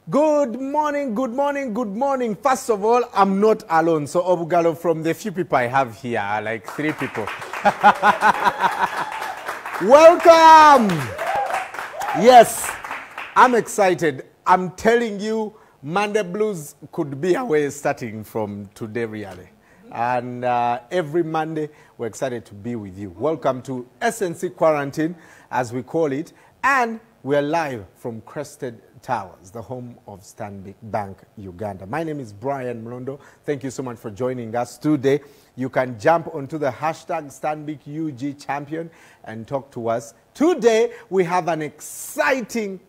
Good morning, good morning, good morning. First of all, I'm not alone. So Obugalo, from the few people I have here, like 3 people. Welcome! Yes, I'm excited. I'm telling you, Monday Blues could be away starting from today, really. And every Monday, we're excited to be with you. Welcome to SNC Quarantine, as we call it. And we're live from Crested Towers, the home of Stanbic Bank Uganda. My name is Brian Mlondo. Thank you so much for joining us today. You can jump onto the hashtag StanbicUG Champion and talk to us. Today, we have an exciting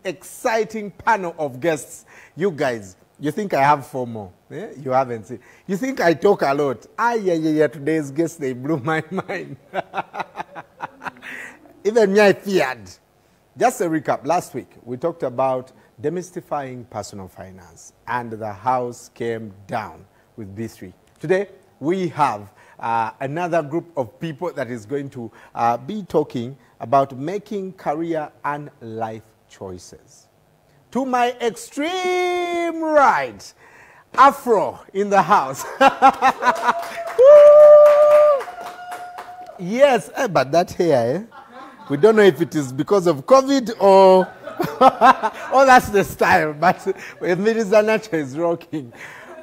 panel of guests. You guys, you think I have 4 more? Yeah? You haven't seen. You think I talk a lot? Yeah. Today's guests, they blew my mind. Even me, I feared. Just a recap. Last week, we talked about demystifying personal finance, and the house came down with B3. Today, we have another group of people that is going to be talking about making career and life choices. To my extreme right, Afro in the house. Yes, but that hair, eh? We don't know if it is because of COVID or oh, that's the style, but with Mirza Nacho is rocking.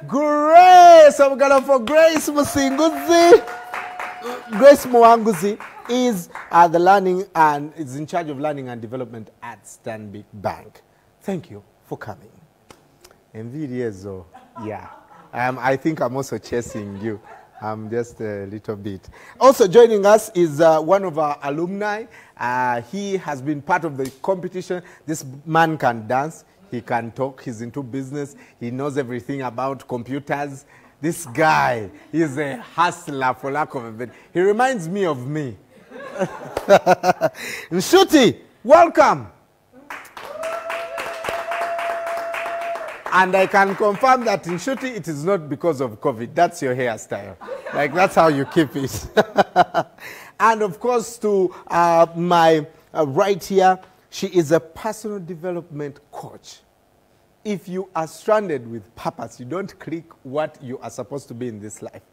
Grace, I'm going for Grace Musinguzi. Grace Mwanguzi is the learning and is in charge of learning and development at Stanbic Bank. Thank you for coming. Envidioso, yeah. I think I'm also chasing you. Just a little bit. Also joining us is one of our alumni. He has been part of the competition. This man can dance. He can talk. He's into business. He knows everything about computers. This guy is a hustler, for lack of a better. He reminds me of me. Nshuti, welcome. And I can confirm that in Nshuti, it is not because of COVID. That's your hairstyle. Like, that's how you keep it. And, of course, to my right here, she is a personal development coach. If you are stranded with purpose, you don't click what you are supposed to be in this life,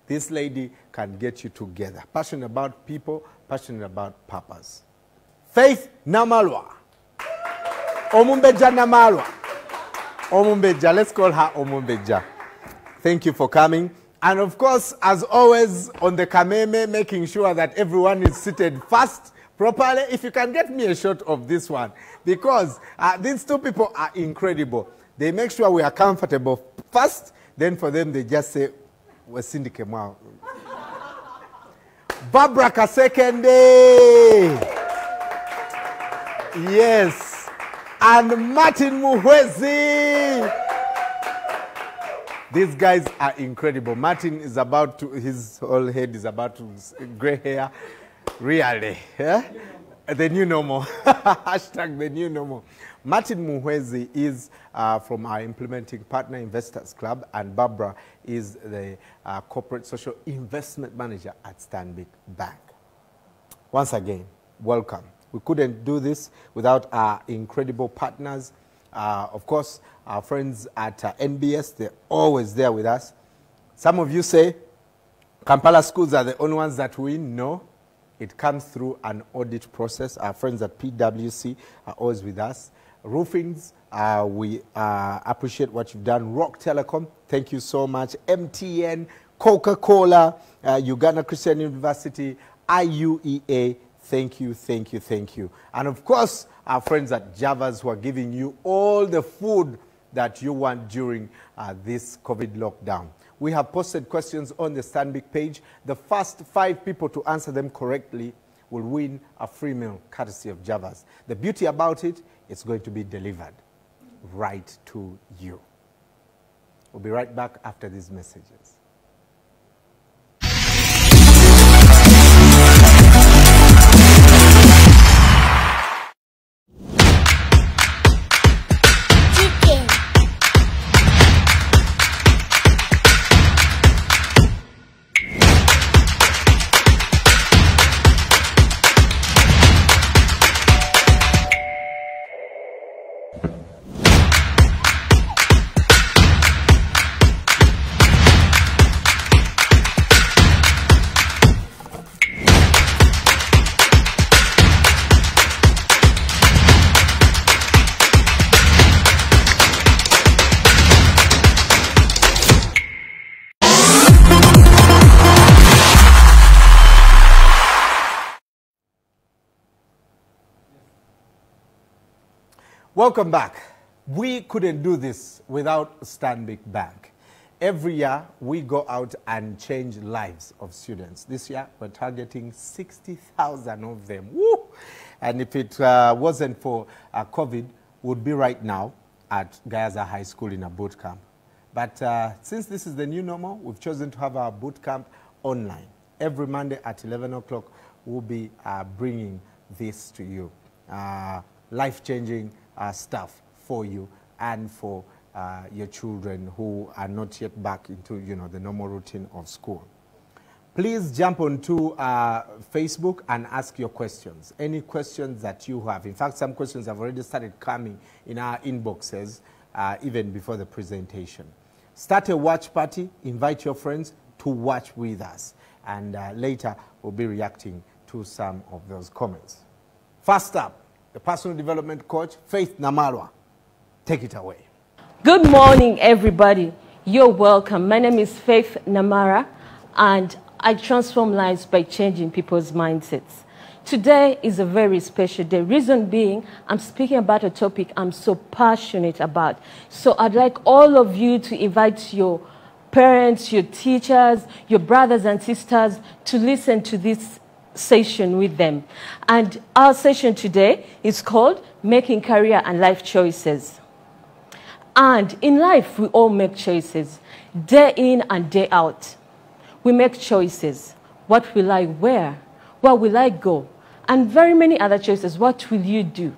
this lady can get you together. Passionate about people, passionate about purpose. Faith Namalwa. Omumbeja Namalwa. Omumbeja, let's call her Omumbeja. Thank you for coming. And of course, as always, on the Kameme, making sure that everyone is seated first, properly. If you can get me a shot of this one, because these 2 people are incredible. They make sure we are comfortable first, then for them, they just say, we're Sindike Mwao. Barbara Kasekende. Yes. And Martin Muhwezi. These guys are incredible. Martin is about to, his whole head is about to, gray hair. Really. Yeah? The new normal. Hashtag the new normal. Martin Muhwezi is from our implementing partner Investors Club, and Barbara is the corporate social investment manager at Stanbic Bank. Once again, welcome. We couldn't do this without our incredible partners. Of course, our friends at NBS, they're always there with us. Some of you say Kampala schools are the only ones that win. No, it comes through an audit process. Our friends at PwC are always with us. Roofings, we appreciate what you've done. Rock Telecom, thank you so much. MTN, Coca-Cola, Uganda Christian University, IUEA, thank you. And of course, our friends at Javas who are giving you all the food that you want during this COVID lockdown. We have posted questions on the Stanbic page. The first 5 people to answer them correctly will win a free meal courtesy of Javas. The beauty about it, it's going to be delivered right to you. We'll be right back after these messages. Welcome back. We couldn't do this without Stanbic Bank. Every year, we go out and change lives of students. This year, we're targeting 60,000 of them. Woo! And if it wasn't for COVID, would be right now at Gayaza High School in a boot camp. But since this is the new normal, we've chosen to have our boot camp online. Every Monday at 11 o'clock, we'll be bringing this to you. Life-changing stuff for you and for your children who are not yet back into, the normal routine of school. Please jump onto Facebook and ask your questions. Any questions that you have. In fact, some questions have already started coming in our inboxes even before the presentation. Start a watch party. Invite your friends to watch with us. And later, we'll be reacting to some of those comments. First up, the personal development coach, Faith Namara. Take it away. Good morning, everybody. You're welcome. My name is Faith Namara, and I transform lives by changing people's mindsets. Today is a very special day. Reason being, I'm speaking about a topic I'm so passionate about. So I'd like all of you to invite your parents, your teachers, your brothers and sisters to listen to this session with them. And our session today is called Making Career and Life Choices. And in life, we all make choices, day in and day out. We make choices. What will I wear? Where will I go? And very many other choices. What will you do?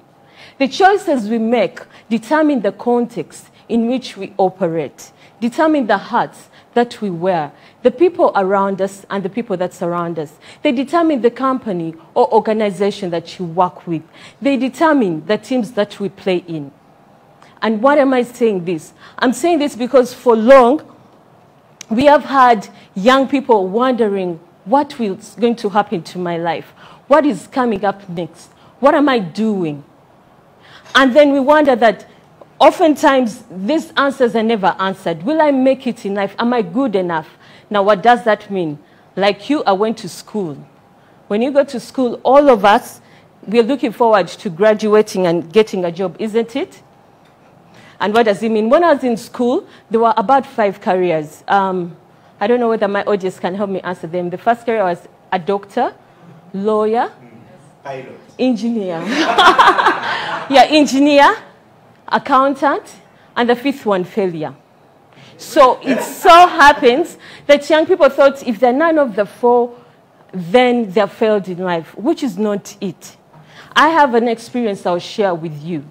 The choices we make determine the context in which we operate, determine the hats that we wear, the people around us and the people that surround us. They determine the company or organization that you work with. They determine the teams that we play in. And why am I saying this? I'm saying this because for long, we have had young people wondering what is going to happen to my life? What is coming up next? What am I doing? And then we wonder that oftentimes these answers are never answered. Will I make it in life? Am I good enough? Now, what does that mean? Like you, I went to school. When you go to school, all of us, we're looking forward to graduating and getting a job, isn't it? And what does it mean? When I was in school, there were about 5 careers. I don't know whether my audience can help me answer them. The first career was a doctor, lawyer, pilot, engineer. Yeah, engineer, accountant, and the 5th one, failure. So it so happens that young people thought if they're none of the 4, then they're failed in life, which is not it. I have an experience I'll share with you.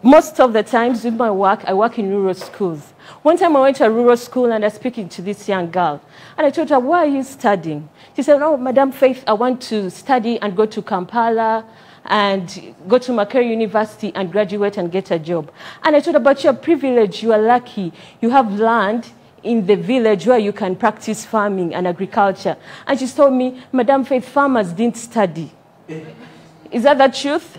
Most of the times with my work, I work in rural schools. One time I went to a rural school and I was speaking to this young girl. And I told her, why are you studying? She said, oh, Madam Faith, I want to study and go to Kampala and go to Makerere University and graduate and get a job. And I told her, but you're privileged, you are lucky. You have land in the village where you can practice farming and agriculture. And she told me, Madam Faith, farmers didn't study. Is that the truth?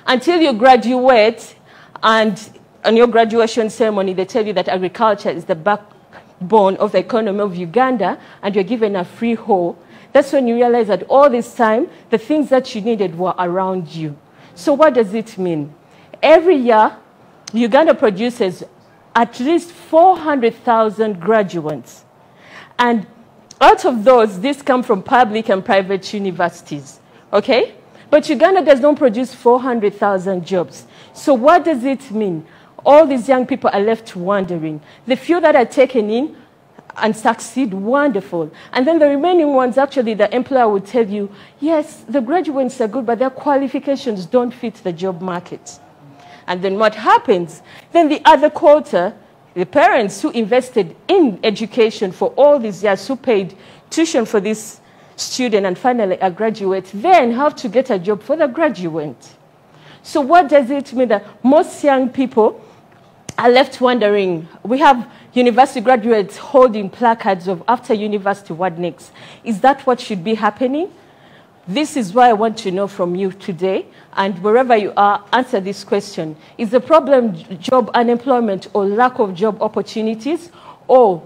Until you graduate, and on your graduation ceremony, they tell you that agriculture is the backbone of the economy of Uganda, and you're given a free hoe. That's when you realize that all this time, the things that you needed were around you. So what does it mean? Every year, Uganda produces at least 400,000 graduates. And out of those, these come from public and private universities, okay? But Uganda does not produce 400,000 jobs. So what does it mean? All these young people are left wondering. The few that are taken in and succeed, wonderful. And then the remaining ones, actually, the employer will tell you, yes, the graduates are good, but their qualifications don't fit the job market. And then what happens? Then the other quarter, the parents who invested in education for all these years, who paid tuition for this student and finally a graduate, then have to get a job for the graduate. So what does it mean that most young people are left wondering? We have university graduates holding placards of after university, what next? Is that what should be happening? This is why I want to know from you today, and wherever you are, answer this question. Is the problem job unemployment or lack of job opportunities, or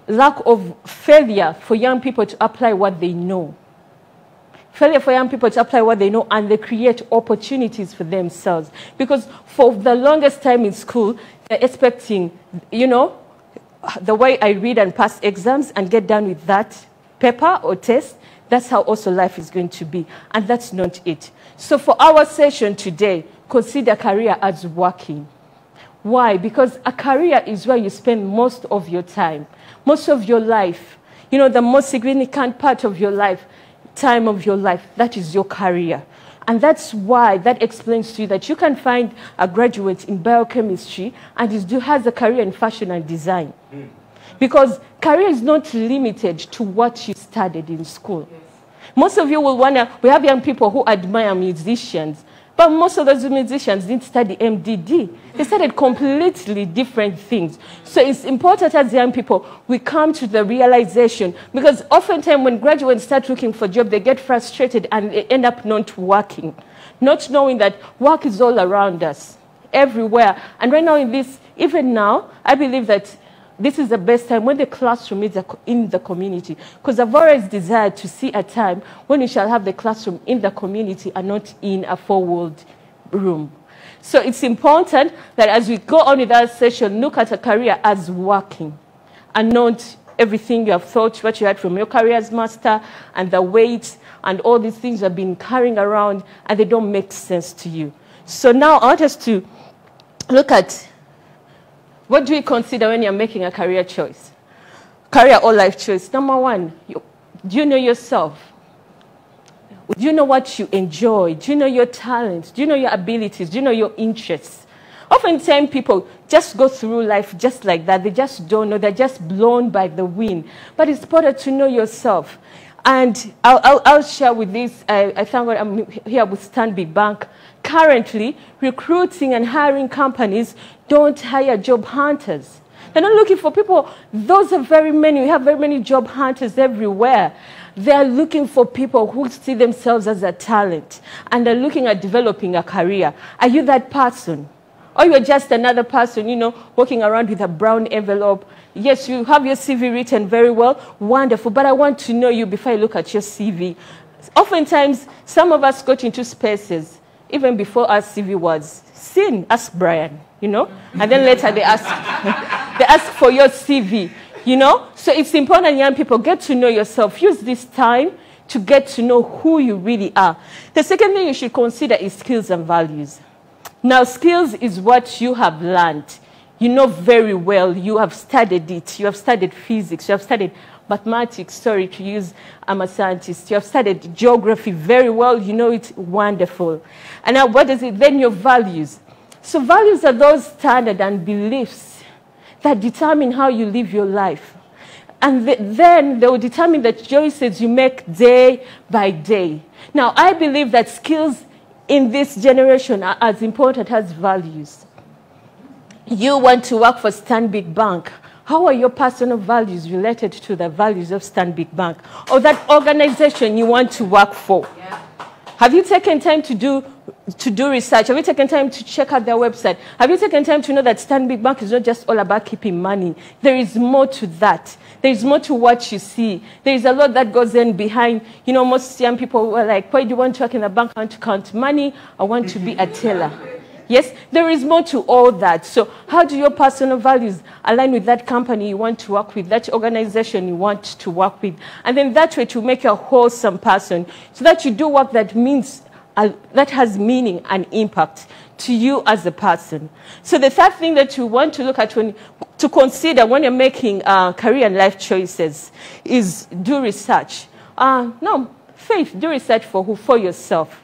lack of failure for young people to apply what they know? Failure for young people to apply what they know, and they create opportunities for themselves. Because for the longest time in school, they're expecting, you know, the way I read and pass exams and get done with that paper or test, that's how also life is going to be. And that's not it. So for our session today, consider career as working. Why? Because a career is where you spend most of your time, most of your life. You know, the most significant part of your life, time of your life, that is your career. And that's why that explains to you that you can find a graduate in biochemistry and has a career in fashion and design. Because career is not limited to what you studied in school. Most of you will wonder, we have young people who admire musicians, but most of those musicians didn't study MDD. They studied completely different things. So it's important as young people, we come to the realization, because oftentimes when graduates start looking for a job, they get frustrated and they end up not working, not knowing that work is all around us, everywhere. And right now in this, even now, I believe that this is the best time when the classroom is in the community. Because I've always desired to see a time when we shall have the classroom in the community and not in a four-walled room. So it's important that as we go on with our session, look at a career as working and not everything you have thought, what you had from your career as master and the weight and all these things you have been carrying around and they don't make sense to you. So now I want us to look at what do you consider when you're making a career choice? Career or life choice. Number one, do you know yourself? Do you know what you enjoy? Do you know your talents? Do you know your abilities? Do you know your interests? Oftentimes people just go through life just like that. They just don't know. They're just blown by the wind. But it's important to know yourself. And I'll share with this. I thank God I'm here with Stanbic Bank. Currently, recruiting and hiring companies don't hire job hunters. They're not looking for people. Those are very many. We have very many job hunters everywhere. They're looking for people who see themselves as a talent, and they're looking at developing a career. Are you that person? Or you're just another person, you know, walking around with a brown envelope? Yes, you have your CV written very well. Wonderful. But I want to know you before I look at your CV. Oftentimes, some of us got into spaces even before our CV was seen. Ask Brian, you know, and then later they ask for your CV, you know. So it's important, young people, get to know yourself. Use this time to get to know who you really are. The second thing you should consider is skills and values. Now, skills is what you have learned. You know very well. You have studied it. You have studied physics. You have studied mathematics. Sorry to use, I'm a scientist. You have studied geography very well. You know it wonderful. And now what is it? Then your values. So values are those standards and beliefs that determine how you live your life. And then they will determine the choices you make day by day. Now, I believe that skills in this generation are as important as values. You want to work for Stanbic Bank. How are your personal values related to the values of Stanbic Bank or that organization you want to work for? Yeah. Have you taken time to do research? Have you taken time to check out their website? Have you taken time to know that Stanbic Bank is not just all about keeping money? There is more to that. There is more to what you see. There is a lot that goes in behind. You know, most young people were like, why do you want to work in a bank? I want to count money. I want to be a teller. Yes, there is more to all that. So how do your personal values align with that company you want to work with, that organization you want to work with? And then that way to make you a wholesome person so that you do work that means, that has meaning and impact to you as a person. So the third thing that you want to look at to consider when you're making career and life choices is do research. Faith, do research for who? For yourself.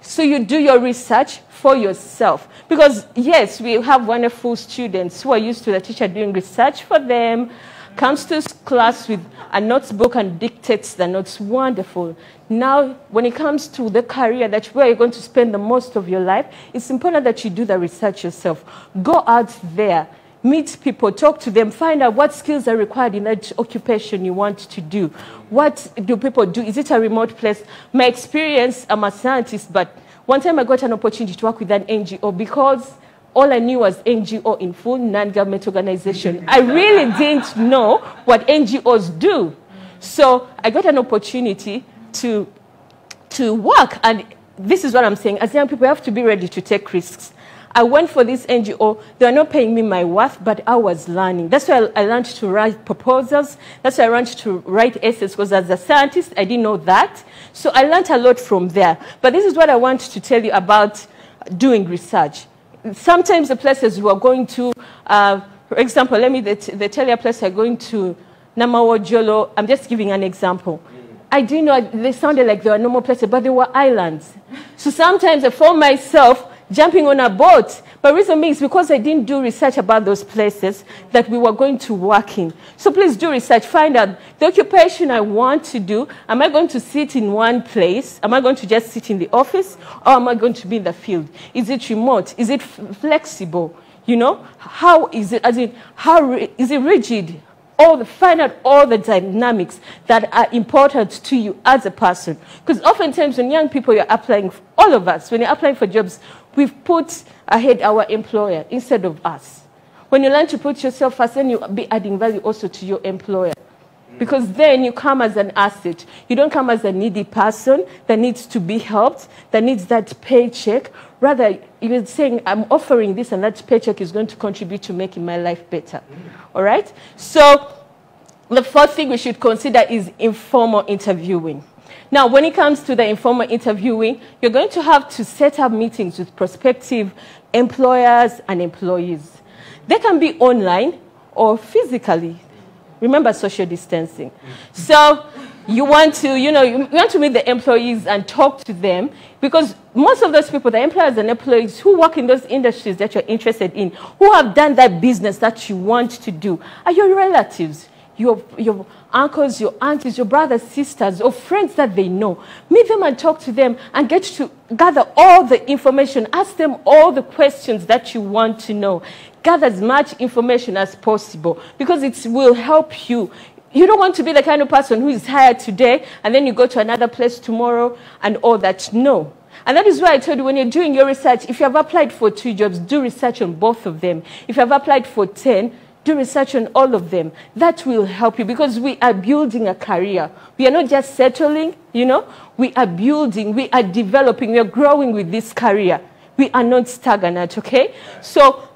So you do your research for yourself. Because, yes, we have wonderful students who are used to the teacher doing research for them, comes to class with a notebook and dictates the notes. Wonderful. Now, when it comes to the career that where you're going to spend the most of your life, it's important that you do the research yourself. Go out there. Meet people, talk to them, find out what skills are required in that occupation you want to do. What do people do? Is it a remote place? My experience, I'm a scientist, but one time I got an opportunity to work with an NGO because all I knew was NGO in full, non-government organization. I really didn't know what NGOs do. So I got an opportunity to to work. And this is what I'm saying. As young people, you have to be ready to take risks. I went for this NGO. They were not paying me my worth, but I was learning. That's why I learned to write proposals. That's why I learned to write essays, because as a scientist, I didn't know that. So I learned a lot from there. But this is what I want to tell you about doing research. Sometimes the places we are going to, for example, they tell you a place you're going to, Namara, Jolo. I'm just giving an example. I didn't know they sounded like they were normal places, but they were islands. So sometimes I found myself jumping on a boat. But reason being is because I didn't do research about those places that we were going to work in. So please do research. Find out the occupation I want to do. Am I going to sit in one place? Am I going to just sit in the office? Or am I going to be in the field? Is it remote? Is it flexible? You know, how is it? As in, is it rigid? Find out all the dynamics that are important to you as a person. Because oftentimes when young people are applying, all of us, when you're applying for jobs, we've put ahead our employer instead of us. When you learn to put yourself first, then you'll be adding value also to your employer. Because then you come as an asset. You don't come as a needy person that needs to be helped, that needs that paycheck. Rather, you're saying, I'm offering this, and that paycheck is going to contribute to making my life better. All right? So the fourth thing we should consider is informal interviewing. Now, when it comes to the informal interviewing, you're going to have to set up meetings with prospective employers and employees. They can be online or physically. Remember social distancing. So you want to, you want to meet the employees and talk to them, because most of those people, the employers and employees who work in those industries that you're interested in, who have done that business that you want to do, are your relatives, your uncles, your aunties, your brothers, sisters, or friends that they know. Meet them and talk to them and get to gather all the information. Ask them all the questions that you want to know. Gather as much information as possible, because it will help you. You don't want to be the kind of person who is hired today and then you go to another place tomorrow and all that. No. And that is why I told you, when you're doing your research, if you have applied for 2 jobs, do research on both of them. If you have applied for 10, do research on all of them. That will help you, because we are building a career. We are not just settling, We are building, we are developing, we are growing with this career. We are not stagnant, okay? So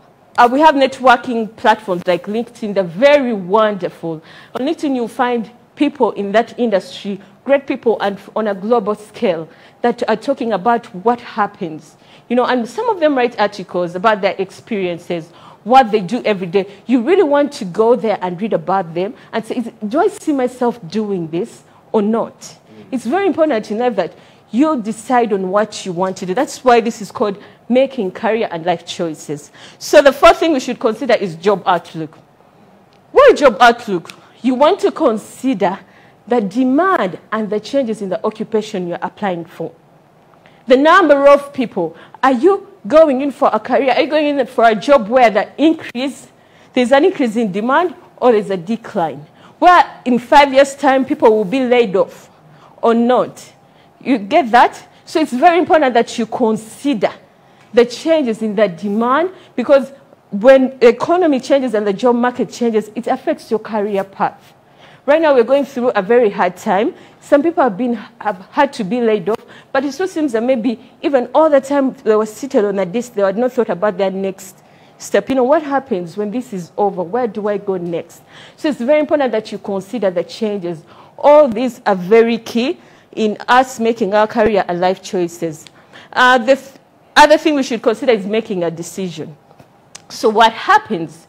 we have networking platforms like LinkedIn. They're very wonderful. On LinkedIn, you'll find people in that industry, great people and on a global scale, that are talking about what happens. And some of them write articles about their experiences, what they do every day. You really want to go there and read about them and say, do I see myself doing this or not? It's very important in life that you'll decide on what you want to do. That's why this is called making career and life choices. So the first thing we should consider is job outlook. What is job outlook? You want to consider the demand and the changes in the occupation you're applying for. The number of people. Are you going in for a career? Are you going in for a job where there's an increase in demand, or there's a decline? Where in 5 years' time people will be laid off or not? You get that? So it's very important that you consider the changes in the demand, because when the economy changes and the job market changes, it affects your career path. Right now, we're going through a very hard time. Some people have had to be laid off, but it still seems that maybe even all the time they were seated on a desk, they had not thought about their next step. What happens when this is over? Where do I go next? So it's very important that you consider the changes. All these are very key in us making our career and life choices. The other thing we should consider is making a decision. So what happens?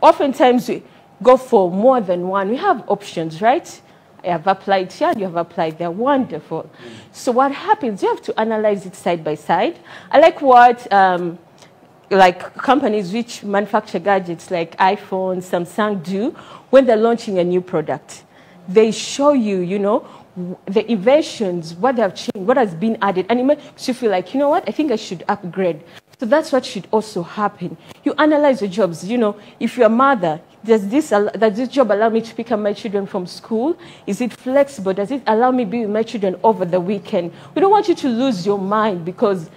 Oftentimes we go for more than one. We have options, right? I have applied here, you have applied there. Wonderful. So what happens? You have to analyze it side by side. I like what like companies which manufacture gadgets like iPhone, Samsung do when they're launching a new product. They show you, the inventions, what they have changed, what has been added, and it makes you feel like, I think I should upgrade. So that's what should also happen. You analyze your jobs. If you're a mother, does this job allow me to pick up my children from school? Is it flexible? Does it allow me to be with my children over the weekend? We don't want you to lose your mind because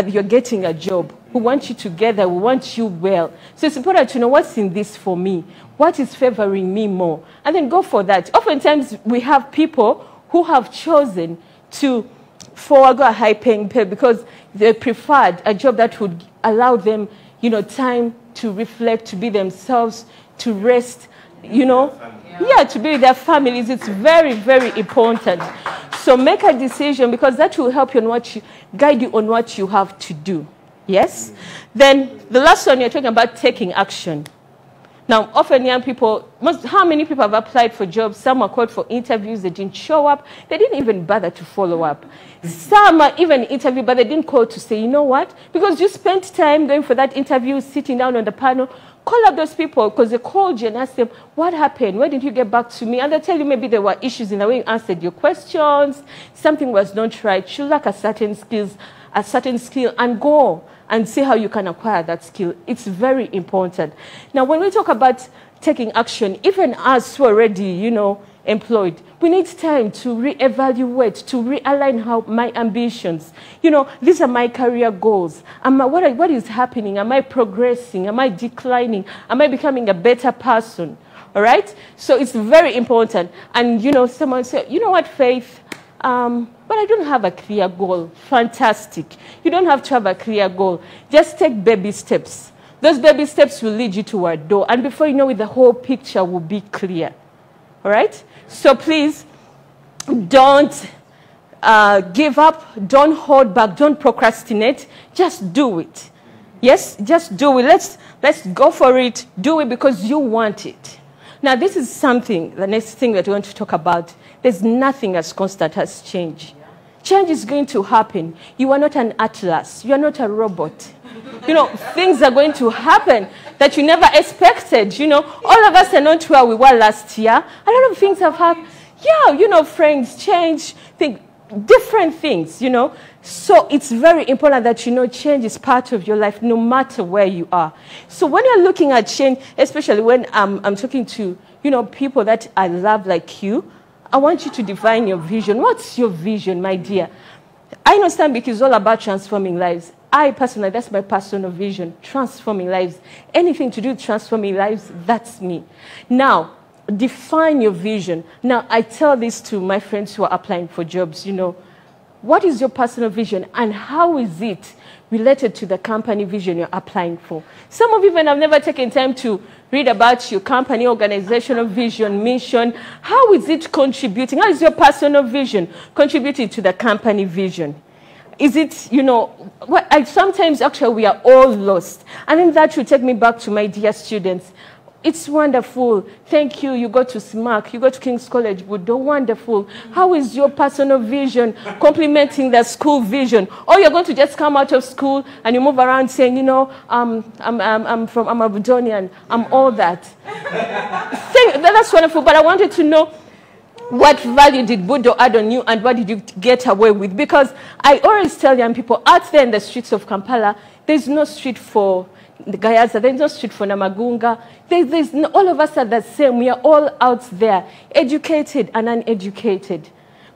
you're getting a job. We want you together. We want you well. So it's important to know what's in this for me. What is favoring me more? And then go for that. Oftentimes, we have people who have chosen to forego a high-paying pay because they preferred a job that would allow them, you know, time to reflect, to be themselves, to rest, you know. Yeah, to be with their families. It's very, very important. So make a decision because that will help you on what guide you on what you have to do. Yes? Then the last one, you're talking about taking action. Now, often young people, how many people have applied for jobs? Some are called for interviews, they didn't show up. They didn't even bother to follow up. Some are even interviewed, but they didn't call to say, you know what? Because you spent time going for that interview, sitting down on the panel, call up those people because they called you and asked them, what happened? Why didn't you get back to me? And they'll tell you maybe there were issues in the way you answered your questions. Something was not right. You lack a certain skill, and go and see how you can acquire that skill. It's very important. Now, when we talk about taking action, even us who are already, you know, employed, we need time to reevaluate, to realign how my ambitions. You know, these are my career goals. What is happening? Am I progressing? Am I declining? Am I becoming a better person? All right? So it's very important. And, you know, someone said, you know what, Faith? But I don't have a clear goal. Fantastic. You don't have to have a clear goal. Just take baby steps. Those baby steps will lead you to a door. And before you know it, the whole picture will be clear. All right? So please, don't give up. Don't hold back. Don't procrastinate. Just do it. Yes? Just do it. Let's go for it. Do it because you want it. Now, this is something, the next thing that we want to talk about. There's nothing as constant as change. Change is going to happen. You are not an atlas. You are not a robot. You know, things are going to happen that you never expected. You know, all of us are not where we were last year. A lot of things have happened. Yeah, you know, friends, change, different things, you know. So it's very important that you know change is part of your life no matter where you are. So when you're looking at change, especially when I'm talking to, you know, people that I love like you, I want you to define your vision. What's your vision, my dear? I understand because it's all about transforming lives. I personally, that's my personal vision, transforming lives. Anything to do with transforming lives, that's me. Now, define your vision. Now, I tell this to my friends who are applying for jobs, you know, what is your personal vision and how is it related to the company vision you're applying for? Some of you even have never taken time to read about your company, organizational vision, mission. How is it contributing? How is your personal vision contributing to the company vision? Is it, you know, sometimes actually we are all lost. And then that will take me back to my dear students. It's wonderful. Thank you. You go to SMAC. You go to King's College. Budo, wonderful. How is your personal vision complementing the school vision? Or you're going to just come out of school and you move around saying, you know, I'm a Budonian. I'm all that. That's wonderful. But I wanted to know what value did Budo add on you and what did you get away with? Because I always tell young people, out there in the streets of Kampala, there's no street for the Gayaza, there's no street for Namagunga. All of us are the same. We are all out there, educated and uneducated.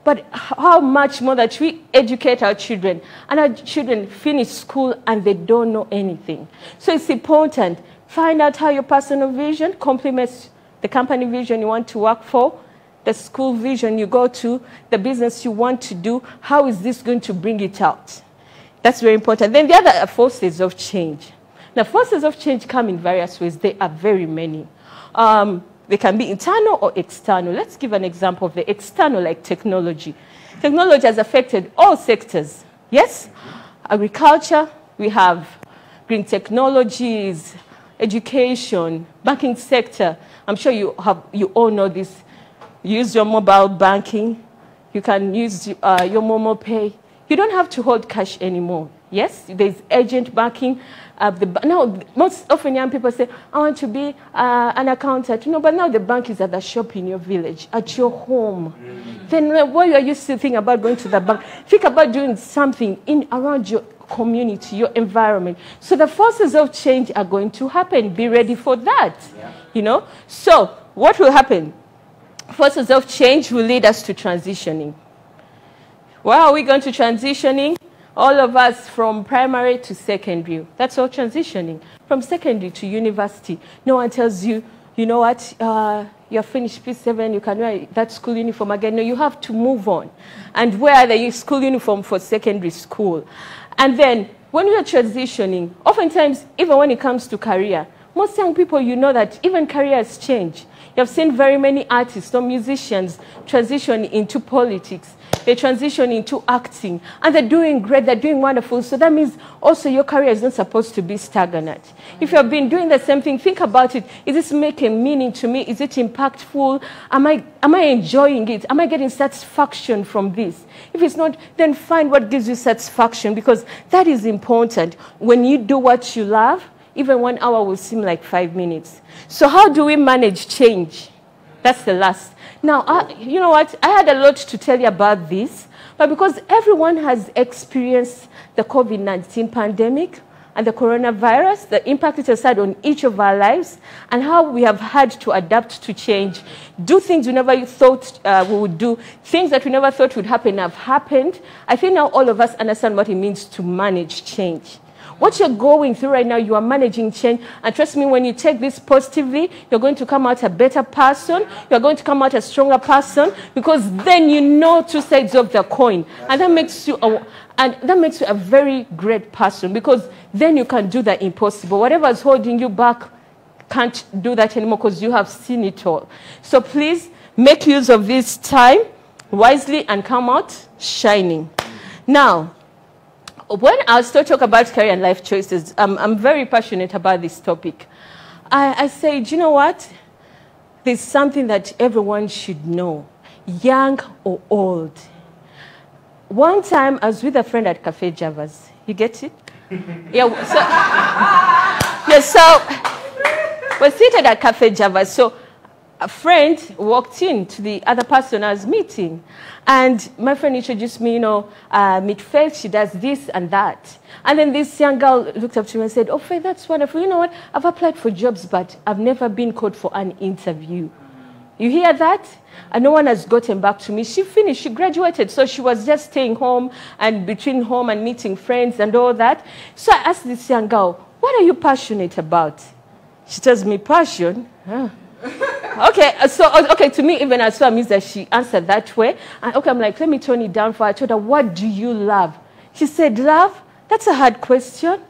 But how much more that we educate our children, and our children finish school and they don't know anything. So it's important. Find out how your personal vision complements the company vision you want to work for, the school vision you go to, the business you want to do. How is this going to bring it out? That's very important. Then the other forces of change. Now, forces of change come in various ways. There are very many. They can be internal or external. Let's give an example of the external, like technology. Technology has affected all sectors. Yes? Agriculture, we have green technologies, education, banking sector. I'm sure you all know this. You use your mobile banking. You can use your Momo Pay. You don't have to hold cash anymore. Yes, there's agent banking. Now, most often young people say, I want to be an accountant. No, but now the bank is at the shop in your village, at your home. Then what you are used to think about going to the bank, think about doing something around your community, your environment. So the forces of change are going to happen. Be ready for that. Yeah. You know? So what will happen? Forces of change will lead us to transitioning. Where are we going to transitioning? All of us from primary to secondary. That's all transitioning. From secondary to university. No one tells you you know what, you're finished P7, you can wear that school uniform again. No, you have to move on and wear the school uniform for secondary school. And then when you're transitioning, oftentimes, even when it comes to career, most young people, you know that even careers change. You have seen very many artists or musicians transition into politics. They transition into acting, and they're doing great, they're doing wonderful. So that means also your career is not supposed to be stagnant. If you've been doing the same thing, think about it. Is this making meaning to me? Is it impactful? Am I enjoying it? Am I getting satisfaction from this? If it's not, then find what gives you satisfaction, because that is important. When you do what you love, even 1 hour will seem like 5 minutes. So how do we manage change? That's the last. Now, you know what? I had a lot to tell you about this, but because everyone has experienced the COVID-19 pandemic and the coronavirus, the impact it has had on each of our lives, and how we have had to adapt to change, do things we never thought we would do, things that we never thought would happen have happened. I think now all of us understand what it means to manage change. What you're going through right now, you are managing change. And trust me, when you take this positively, you're going to come out a better person. You're going to come out a stronger person, because then you know two sides of the coin. And that makes you a very great person, because then you can do the impossible. Whatever is holding you back can't do that anymore, because you have seen it all. So please make use of this time wisely and come out shining. Now, when I still talk about career and life choices, I'm very passionate about this topic. I say, do you know what? There's something that everyone should know, young or old. One time, I was with a friend at Cafe Java's. You get it? So we're seated at Cafe Java's. So a friend walked in to the other person I was meeting. And my friend introduced me, meet Faith, she does this and that. And then this young girl looked up to me and said, oh, Faith, that's wonderful. You know what? I've applied for jobs, but I've never been called for an interview. You hear that? And no one has gotten back to me. She finished, she graduated, so she was just staying home and between home and meeting friends and all that. So I asked this young girl, what are you passionate about? She tells me, passion? Huh. Okay, to me, even as well means that she answered that way. And okay, I'm like, let me tone it down for her. I told her, what do you love? She said, love? That's a hard question.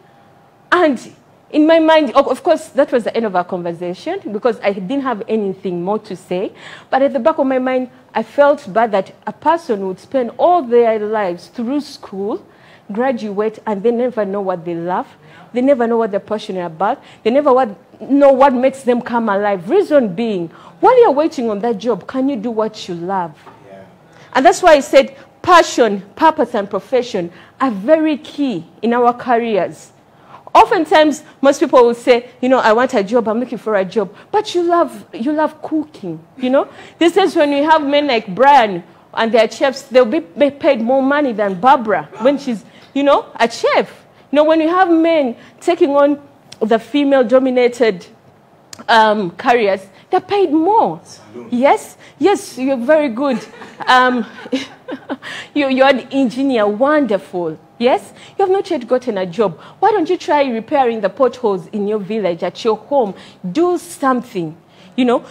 And in my mind, of course, that was the end of our conversation, because I didn't have anything more to say. But at the back of my mind, I felt bad that a person would spend all their lives through school, graduate, and they never know what they love. They never know what they're passionate about. They never know what makes them come alive. Reason being, while you're waiting on that job, can you do what you love? Yeah. And that's why I said passion, purpose, and profession are very key in our careers. Oftentimes, most people will say, I want a job, I'm looking for a job. But you love cooking, This is when we have men like Brian and their chefs, they'll be paid more money than Barbara when she's, a chef. When you have men taking on the female-dominated careers, they're paid more. Yes, you're very good. You're an engineer, wonderful. Yes, you have not yet gotten a job. Why don't you try repairing the potholes in your village, at your home? Do something,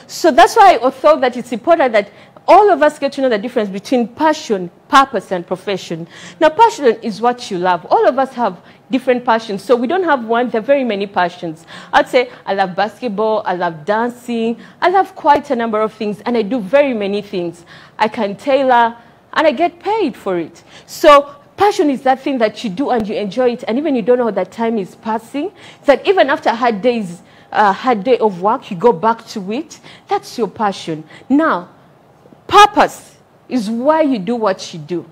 So that's why I thought that it's important that all of us get to know the difference between passion, purpose, and profession. Now, passion is what you love. All of us have different passions. So we don't have one. There are very many passions. I'd say I love basketball. I love dancing. I love quite a number of things. And I do very many things. I can tailor, and I get paid for it. So passion is that thing that you do and you enjoy it. And even you don't know that time is passing. It's that even after a hard day of work, you go back to it. That's your passion. Now, purpose is why you do what you do.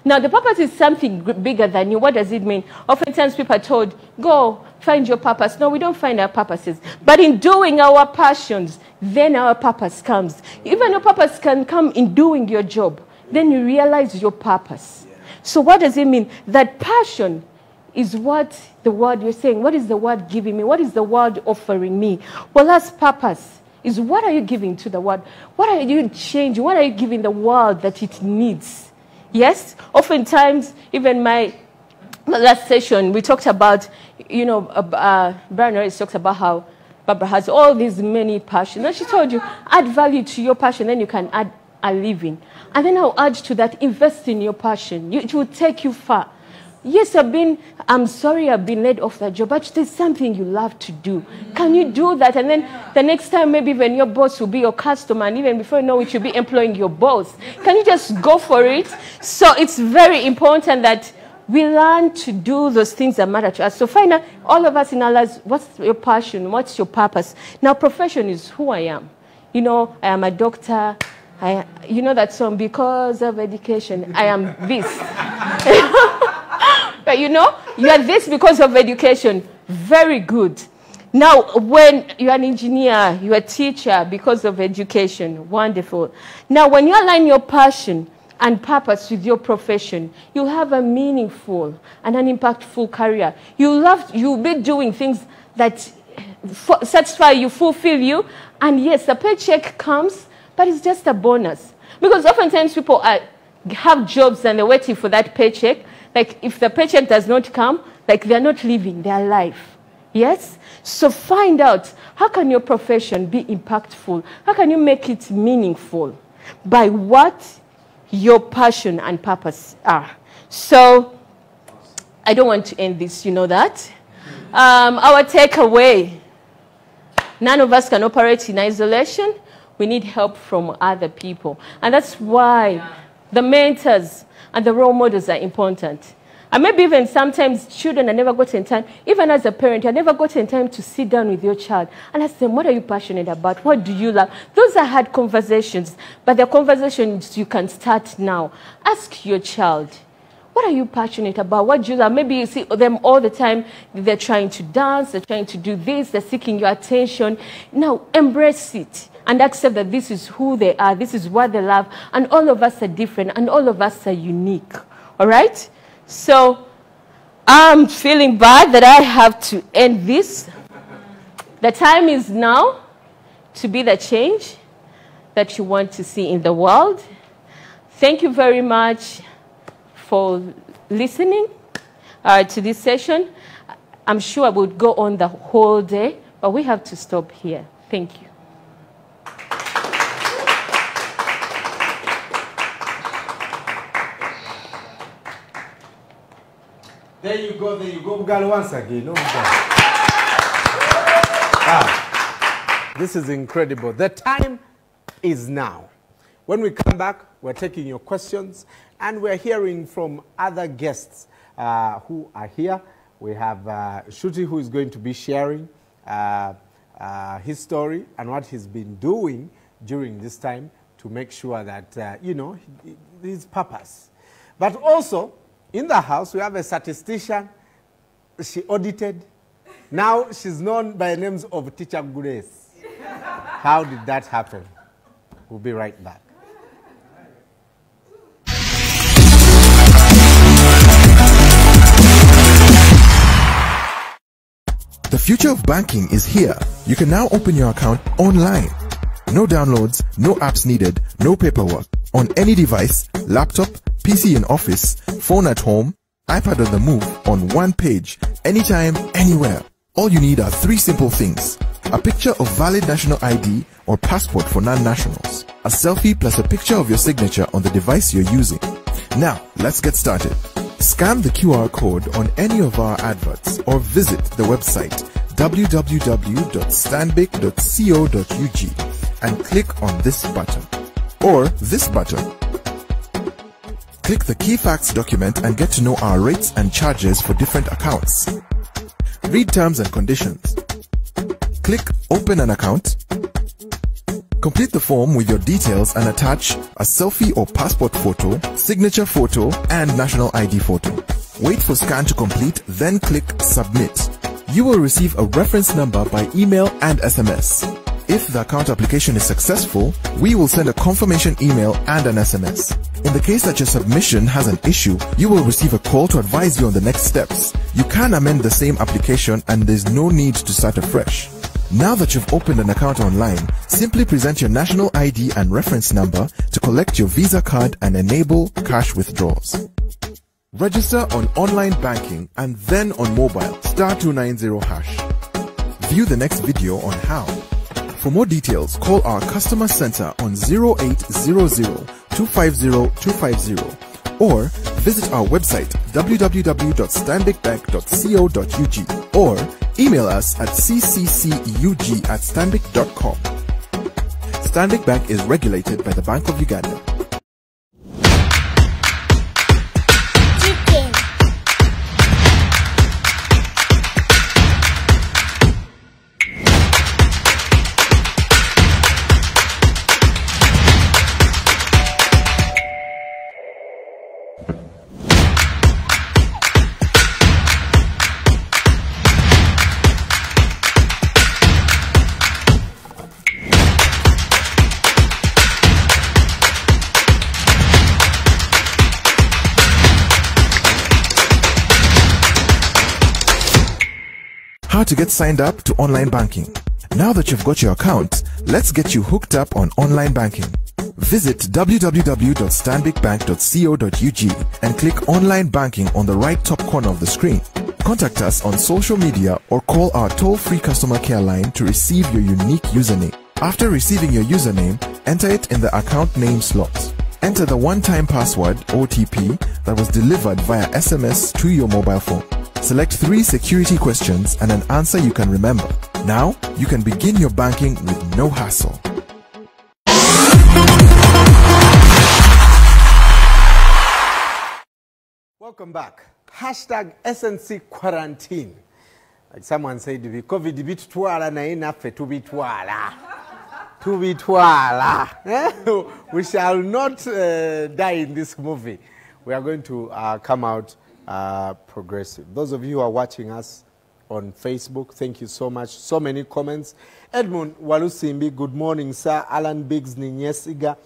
Now, the purpose is something bigger than you. What does it mean? Oftentimes people are told, go find your purpose. No, we don't find our purposes. But in doing our passions, then our purpose comes. Even your purpose can come in doing your job. Then you realize your purpose. Yeah. So what does it mean? That passion is what the word you're saying. What is the word giving me? What is the word offering me? Well, that's purpose. Is what are you giving to the world? What are you changing? What are you giving the world that it needs? Yes? Oftentimes, even my last session, we talked about, Brian always talks about how Barbara has all these many passions. And she told you, add value to your passion, then you can add a living. And then I'll add to that, invest in your passion. It will take you far. Yes, I'm sorry I've been laid off that job, but there's something you love to do. Can you do that? And then the next time, maybe when your boss will be your customer, and even before you know it, you'll be employing your boss. Can you just go for it? So it's very important that we learn to do those things that matter to us. So find out, all of us in our lives, what's your passion? What's your purpose? Now, profession is who I am. You know, I am a doctor. You know that song, because of education, I am this. But you know, you are this because of education. Very good. Now, when you're an engineer, you're a teacher because of education. Wonderful. Now, when you align your passion and purpose with your profession, you'll have a meaningful and an impactful career. You'll be doing things that satisfy you, fulfill you. And yes, the paycheck comes, but it's just a bonus. Because oftentimes people have jobs and they're waiting for that paycheck. Like, if the paycheck does not come, like, they're not living their life. Yes? So find out, how can your profession be impactful? How can you make it meaningful? By what your passion and purpose are. So, I don't want to end this, you know that. Our takeaway, none of us can operate in isolation. We need help from other people. And that's why the mentors and the role models are important. And maybe even sometimes children have never gotten time, even as a parent, you never gotten time to sit down with your child and ask them, what are you passionate about? What do you love? Those are hard conversations, but they're conversations you can start now. Ask your child, what are you passionate about? What do you love? Maybe you see them all the time, they're trying to dance, they're trying to do this, they're seeking your attention. Now, embrace it. And accept that this is who they are, this is what they love, and all of us are different, and all of us are unique. All right? So, I'm feeling bad that I have to end this. The time is now to be the change that you want to see in the world. Thank you very much for listening to this session. I'm sure I would go on the whole day, but we have to stop here. Thank you. There you go, girl, once again. No, this is incredible. The time is now. When we come back, we're taking your questions, and we're hearing from other guests who are here. We have Shuti, who is going to be sharing his story and what he's been doing during this time to make sure that, you know, his purpose. But also, in the house, we have a statistician. She audited. Now she's known by the names of Teacher Grace. How did that happen? We'll be right back. The future of banking is here. You can now open your account online. No downloads, no apps needed, no paperwork. On any device, laptop, PC in office, phone at home, iPad on the move, on one page, anytime, anywhere. All you need are 3 simple things. A picture of valid national ID or passport for non-nationals. A selfie plus a picture of your signature on the device you're using. Now, let's get started. Scan the QR code on any of our adverts or visit the website www.stanbic.co.ug and click on this button or this button. Click the key facts document and get to know our rates and charges for different accounts. Read terms and conditions. Click Open an account. Complete the form with your details and attach a selfie or passport photo, signature photo, and national ID photo. Wait for scan to complete, then click Submit. You will receive a reference number by email and SMS. If the account application is successful, we will send a confirmation email and an SMS. In the case that your submission has an issue, you will receive a call to advise you on the next steps. You can amend the same application and there's no need to start afresh. Now that you've opened an account online, simply present your national ID and reference number to collect your Visa card and enable cash withdrawals. Register on online banking and then on mobile, *290#. View the next video on how. For more details, call our customer center on 0800-250-250 or visit our website www.stanbicbank.co.ug or email us at cccug@stanbic.com. Stanbic Bank is regulated by the Bank of Uganda. How to get signed up to online banking. Now that you've got your account, let's get you hooked up on online banking. Visit www.stanbicbank.co.ug and click online banking on the right top corner of the screen. Contact us on social media or call our toll-free customer care line to receive your unique username. After receiving your username, enter it in the account name slot. Enter the one-time password (OTP) that was delivered via SMS to your mobile phone. Select 3 security questions and an answer you can remember. Now, you can begin your banking with no hassle. Welcome back. Hashtag SNC quarantine. Like someone said, COVID bitwala na inafe tubitwala. Tubitwala. We shall not die in this movie. We are going to come out progressive. Those of you who are watching us on Facebook, thank you so much. So many comments. Edmund Walusimbi, good morning, sir. Alan Biggs Ninyesiga,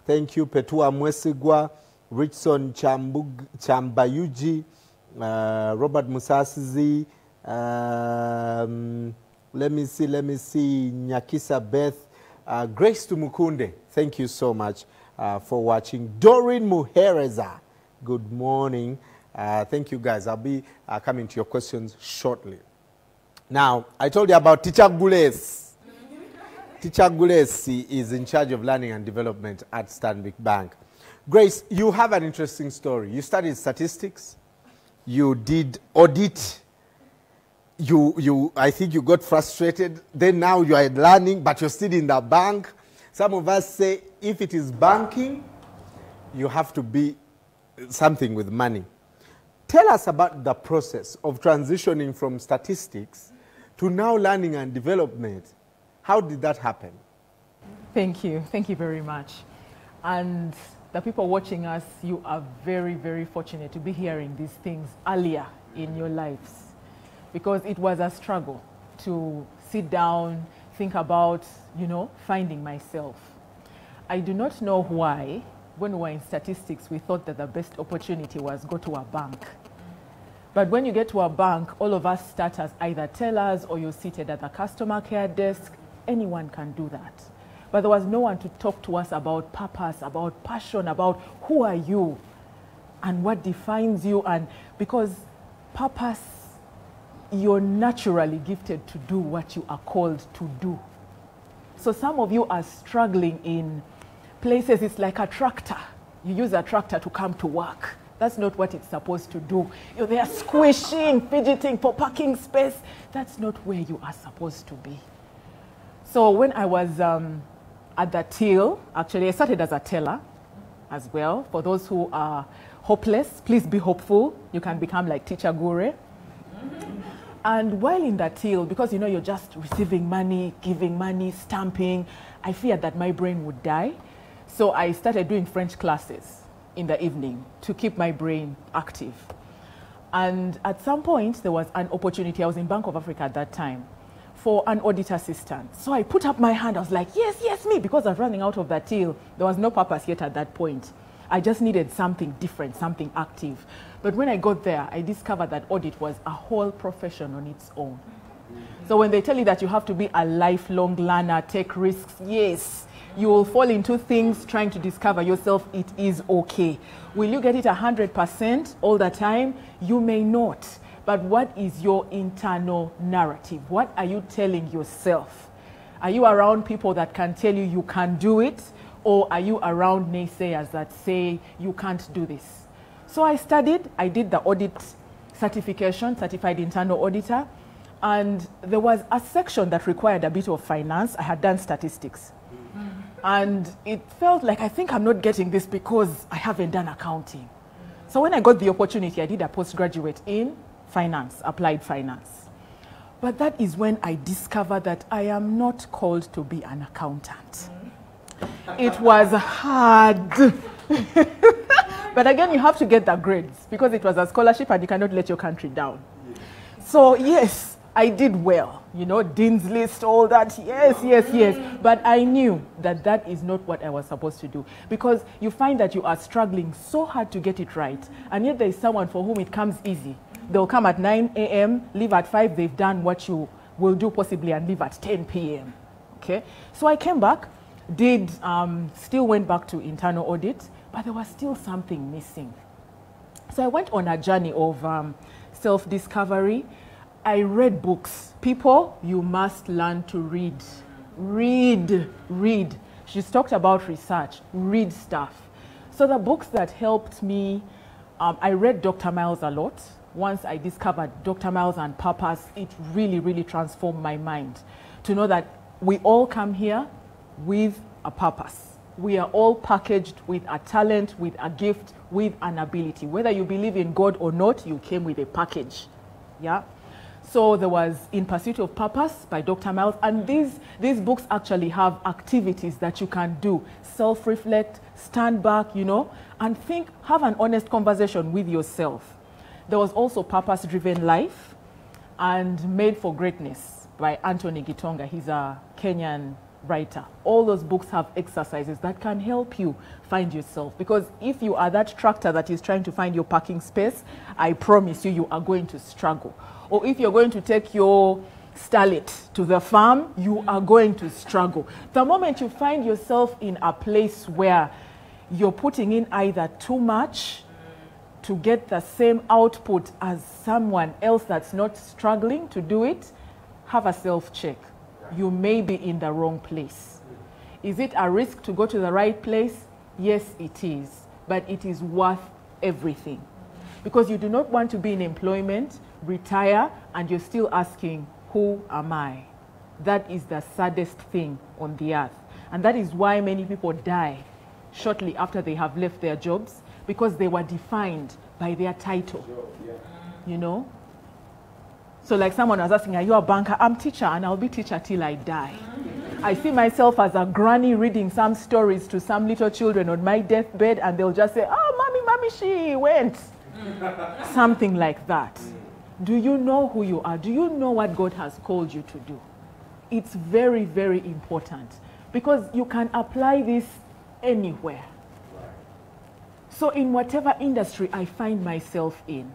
thank you. Petua Mwesigwa, Richson Chambayuji, Robert Musasizi, let me see, Nyakisa Beth, Grace Tumukunde, thank you so much for watching. Doreen Muhereza, good morning. Thank you, guys. I'll be coming to your questions shortly. Now, I told you about Teacher Gules. Teacher Gules is in charge of learning and development at Stanbic Bank. Grace, you have an interesting story. You studied statistics. You did audit. I think you got frustrated. Then now you are learning, but you're still in the bank. Some of us say if it is banking, you have to be something with money. Tell us about the process of transitioning from statistics to now learning and development. How did that happen? Thank you. Thank you very much. And the people watching us, you are very, very fortunate to be hearing these things earlier in your lives, because it was a struggle to sit down, think about, finding myself. I do not know why. When we were in statistics, we thought that the best opportunity was go to a bank. But when you get to a bank, all of us start as either tellers or you're seated at the customer care desk. Anyone can do that. But there was no one to talk to us about purpose, about passion, about who are you and what defines you. And because purpose, you're naturally gifted to do what you are called to do. So some of you are struggling in places. It's like a tractor. You use a tractor to come to work. That's not what it's supposed to do. You're there squishing, fidgeting for parking space. That's not where you are supposed to be. So when I was at the till, actually I started as a teller as well. For those who are hopeless, please be hopeful. You can become like Teacher Gure. And while in the till, because you're just receiving money, giving money, stamping, I feared that my brain would die. So I started doing French classes in the evening to keep my brain active. And at some point, there was an opportunity. I was in Bank of Africa at that time for an audit assistant. So I put up my hand. I was like, yes, yes, me, because I was running out of that till. There was no purpose yet at that point. I just needed something different, something active. But when I got there, I discovered that audit was a whole profession on its own. So when they tell you that you have to be a lifelong learner, take risks, yes, you will fall into things trying to discover yourself. It is okay. Will you get it 100% all the time? You may not. but what is your internal narrative? What are you telling yourself? Are you around people that can tell you you can do it? Or are you around naysayers that say you can't do this? So I studied, I did the audit certification, certified internal auditor, and there was a section that required a bit of finance. I had done statistics. And it felt like, I think I'm not getting this because I haven't done accounting. So when I got the opportunity, I did a postgraduate in finance, applied finance. But that is when I discovered that I am not called to be an accountant. It was hard. But again, you have to get the grades because it was a scholarship and you cannot let your country down. So yes, I did well. You know, Dean's List, all that. Yes, yes, yes. But I knew that that is not what I was supposed to do, because you find that you are struggling so hard to get it right. And yet there is someone for whom it comes easy. They'll come at 9 a.m., leave at 5. They've done what you will do possibly and leave at 10 p.m. Okay? So I came back, still went back to internal audit, but there was still something missing. So I went on a journey of self-discovery. I read books. People, you must learn to read. Read, read. She's talked about research. Read stuff. So the books that helped me, I read Dr. Miles a lot. Once I discovered Dr. Miles and purpose, it really, really transformed my mind to know that we all come here with a purpose. We are all packaged with a talent, with a gift, with an ability. Whether you believe in God or not, you came with a package. Yeah? So there was In Pursuit of Purpose by Dr. Miles, and these books actually have activities that you can do. Self-reflect, stand back, you know, and think, have an honest conversation with yourself. There was also Purpose-Driven Life and Made for Greatness by Anthony Gitonga. He's a Kenyan writer. All those books have exercises that can help you find yourself, because if you are that tractor that is trying to find your parking space, I promise you, you are going to struggle. Or if you're going to take your starlet to the farm, you are going to struggle. The moment you find yourself in a place where you're putting in either too much to get the same output as someone else that's not struggling to do it, have a self-check. You may be in the wrong place. Is it a risk to go to the right place? Yes, it is. But it is worth everything. Because you do not want to be in employment, retire, and you're still asking, who am I? That is the saddest thing on the earth. And that is why many people die shortly after they have left their jobs, because they were defined by their title. You know? So like someone was asking, are you a banker? I'm teacher, and I'll be teacher till I die. I see myself as a granny reading some stories to some little children on my deathbed, and they'll just say, oh, mommy, she went. Something like that. Do you know who you are? Do you know what God has called you to do? It's very, very important, because you can apply this anywhere. So in whatever industry I find myself in,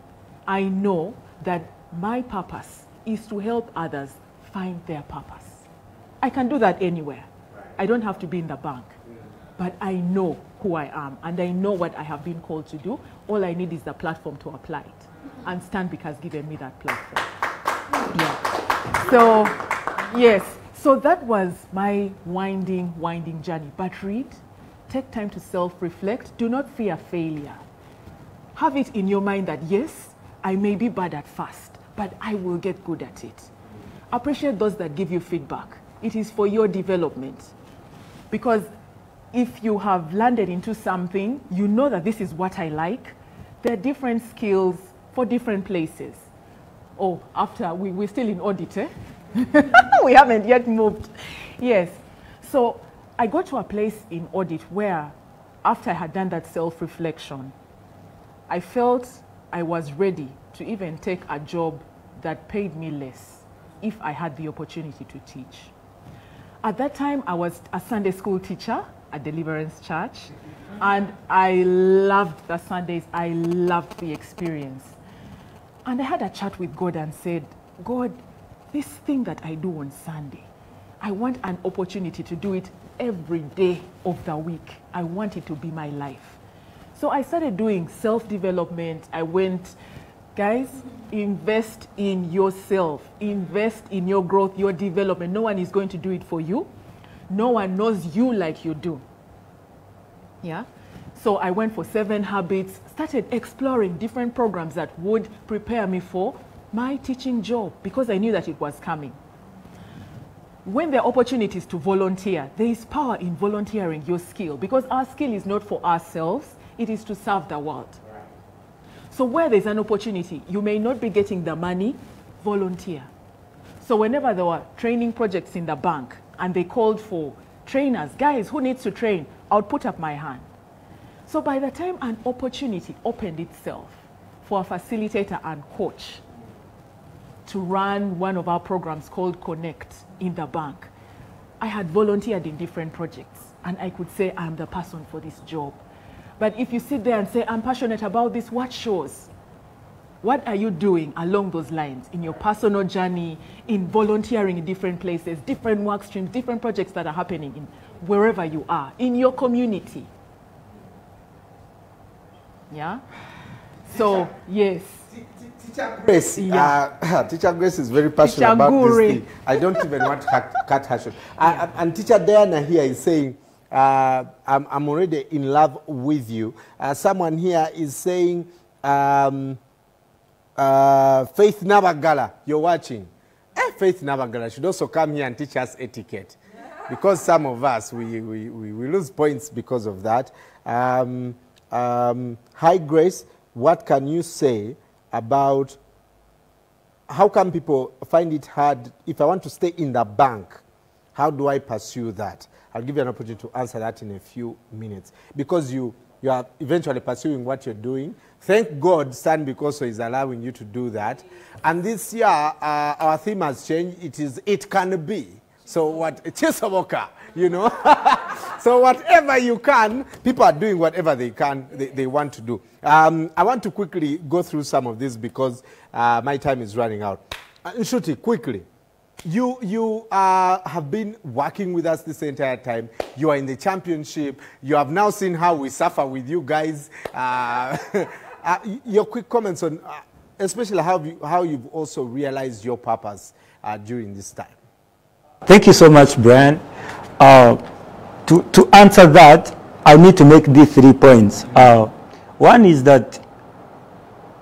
I know that my purpose is to help others find their purpose. I can do that anywhere. I don't have to be in the bank. But I know who I am, and I know what I have been called to do. All I need is the platform to apply it. And Stanbic has given me that platform. Yeah. So, yes. So that was my winding journey. But read, take time to self-reflect. Do not fear failure. Have it in your mind that, yes, I may be bad at first, but I will get good at it. Appreciate those that give you feedback. It is for your development. Because if you have landed into something, you know that this is what I like. There are different skills for different places. Oh, after we're still in audit, eh? We haven't yet moved. Yes. So I got to a place in audit where, after I had done that self-reflection, I felt I was ready to even take a job that paid me less if I had the opportunity to teach. At that time, I was a Sunday school teacher at Deliverance Church, and I loved the Sundays. I loved the experience. And I had a chat with God and said, God, this thing that I do on Sunday, I want an opportunity to do it every day of the week. I want it to be my life. So I started doing self-development. I went Guys, invest in yourself. Invest in your growth, your development. No one is going to do it for you. No one knows you like you do. Yeah? So I went for 7 habits, started exploring different programs that would prepare me for my teaching job because I knew that it was coming. When there are opportunities to volunteer, there is power in volunteering your skill because our skill is not for ourselves, it is to serve the world. Right. So where there's an opportunity, you may not be getting the money, volunteer. So whenever there were training projects in the bank and they called for trainers, guys, who needs to train? I would put up my hand. So by the time an opportunity opened itself for a facilitator and coach to run one of our programs called Connect in the bank, I had volunteered in different projects and I could say I'm the person for this job. But if you sit there and say, I'm passionate about this, what shows? What are you doing along those lines in your personal journey, in volunteering in different places, different work streams, different projects that are happening in wherever you are, in your community? Yeah? So, yes. Teacher Grace, Teacher Grace is very passionate about this thing. I don't even want to cut her short. And Teacher Diana here is saying, I'm already in love with you. Someone here is saying, Faith Nabagala, you're watching. Faith Nabagala should also come here and teach us etiquette. Because some of us, we lose points because of that. Hi, Grace, what can you say about how come people find it hard if I want to stay in the bank? How do I pursue that? I'll give you an opportunity to answer that in a few minutes. Because you are eventually pursuing what you're doing. Thank God, Stan Bikoso is allowing you to do that. And this year, our theme has changed. It is, it can be. So what, Chesawoka, you know. So whatever you can, people are doing whatever they can, they want to do. I want to quickly go through some of this because my time is running out. Nshuti, quickly. You have been working with us this entire time. You are in the championship. You have now seen how we suffer with you guys. Your quick comments on, especially how you've also realized your purpose during this time. Thank you so much, Brian. To answer that, I need to make these 3 points. One is that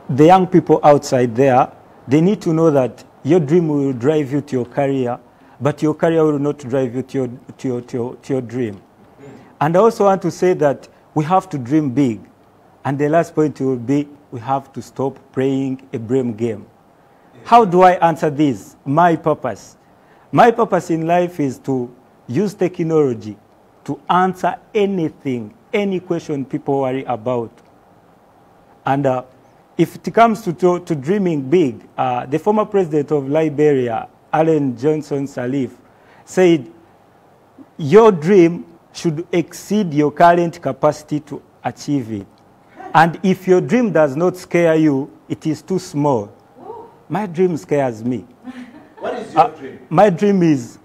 the young people outside there, they need to know that your dream will drive you to your career, but your career will not drive you to your dream. And I also want to say that we have to dream big. And the last point will be, we have to stop playing a blame game. How do I answer this? My purpose. My purpose in life is to use technology to answer anything, any question people worry about. And if it comes to dreaming big, the former president of Liberia, Ellen Johnson Sirleaf, said, your dream should exceed your current capacity to achieve it. And if your dream does not scare you, it is too small. My dream scares me. What is your dream? My dream is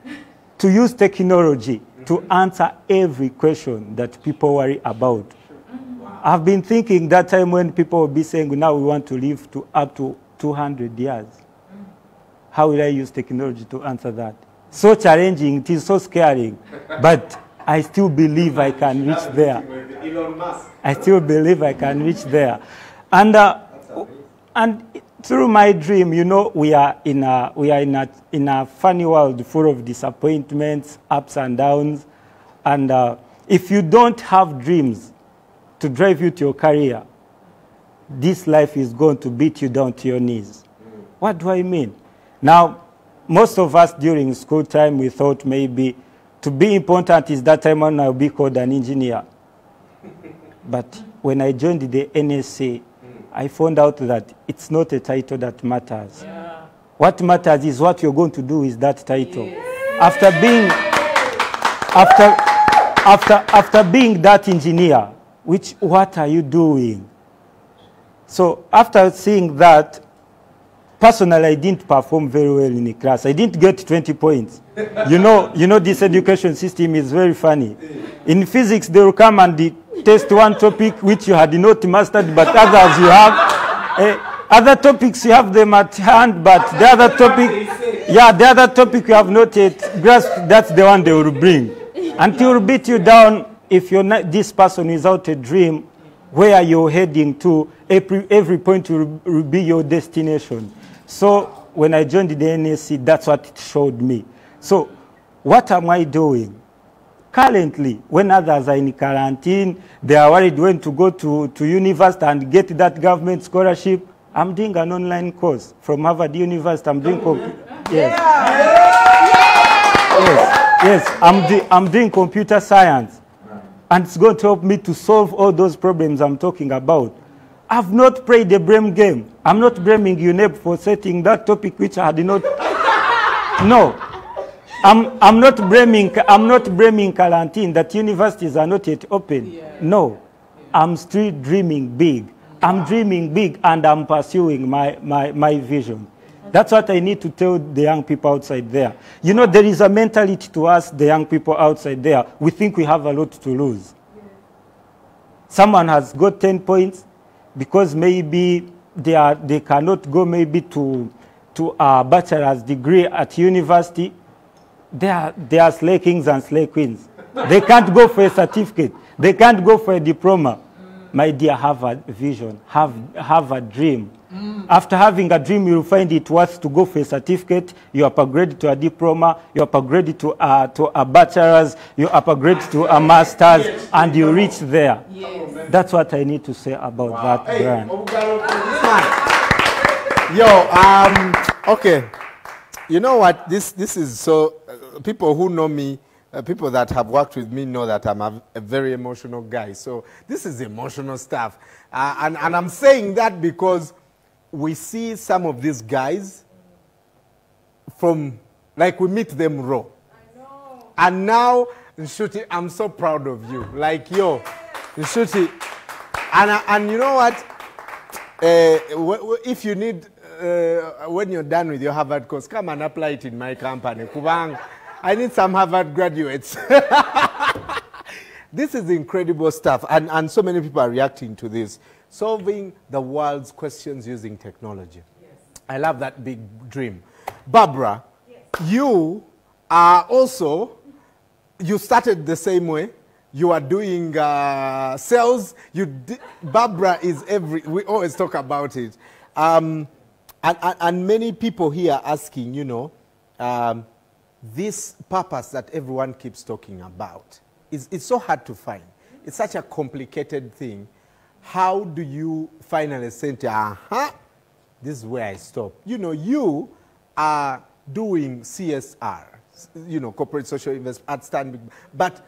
to use technology to answer every question that people worry about. Wow. I've been thinking that time when people will be saying, now we want to live to up to 200 years. How will I use technology to answer that? So challenging, it is so scary, but I still believe I can reach there. I still believe I can reach there. And through my dream, you know, we are in a funny world full of disappointments, ups and downs. And if you don't have dreams to drive you to your career, this life is going to beat you down to your knees. What do I mean? Now, most of us during school time, we thought maybe to be important is that time when I'll be called an engineer. But when I joined the NSA, I found out that it's not a title that matters. Yeah. What matters is what you're going to do with that title. Yeah. After being that engineer, what are you doing? So after seeing that, personally, I didn't perform very well in the class. I didn't get 20 points. You know, this education system is very funny. In physics, they will come and test one topic which you had not mastered, but others you have. Other topics you have them at hand, but the other topic, yeah, the other topic you have not yet grasped, that's the one they will bring. Until beat you down, if you're not, this person is out a dream, where you're heading to, every point will be your destination. So when I joined the NSC, that's what it showed me. So what am I doing? Currently, when others are in quarantine, they are worried when to go to university and get that government scholarship. I'm doing an online course from Harvard University. I'm doing I'm doing computer science. And it's going to help me to solve all those problems I'm talking about. I've not played the blame game. I'm not blaming UNEP for setting that topic which I did not. No. I'm not blaming quarantine that universities are not yet open. Yeah. No. I'm still dreaming big. I'm dreaming big and I'm pursuing my vision. That's what I need to tell the young people outside there. You know, there is a mentality to us, the young people outside there. We think we have a lot to lose. Someone has got 10 points because maybe they cannot go maybe to a bachelor's degree at university. They are slay kings and slay queens. They can't go for a certificate. They can't go for a diploma. My dear, have a vision. Have a dream. After having a dream, you'll find it worth to go for a certificate. You upgrade to a diploma. You upgrade to a bachelor's. You upgrade to a master's, and you reach there. Yes. That's what I need to say about that brand. Okay. You know what? This is so. People who know me, people that have worked with me know that I'm a very emotional guy. So this is emotional stuff, and I'm saying that because we see some of these guys from, like, we meet them raw. I know. And now, Nshuti, I'm so proud of you. Like, yo, Nshuti, and you know what? If you need. When you're done with your Harvard course, come and apply it in my company. Kubang, I need some Harvard graduates. This is incredible stuff, and so many people are reacting to this. Solving the world's questions using technology. Yes. I love that big dream. Barbara, yes. You are also, you started the same way. You are doing sales. Barbara is we always talk about it. And many people here are asking, you know, this purpose that everyone keeps talking about, it's so hard to find. It's such a complicated thing. How do you finally say, this is where I stop? You know, you are doing CSR, you know, corporate social investment, outstanding, but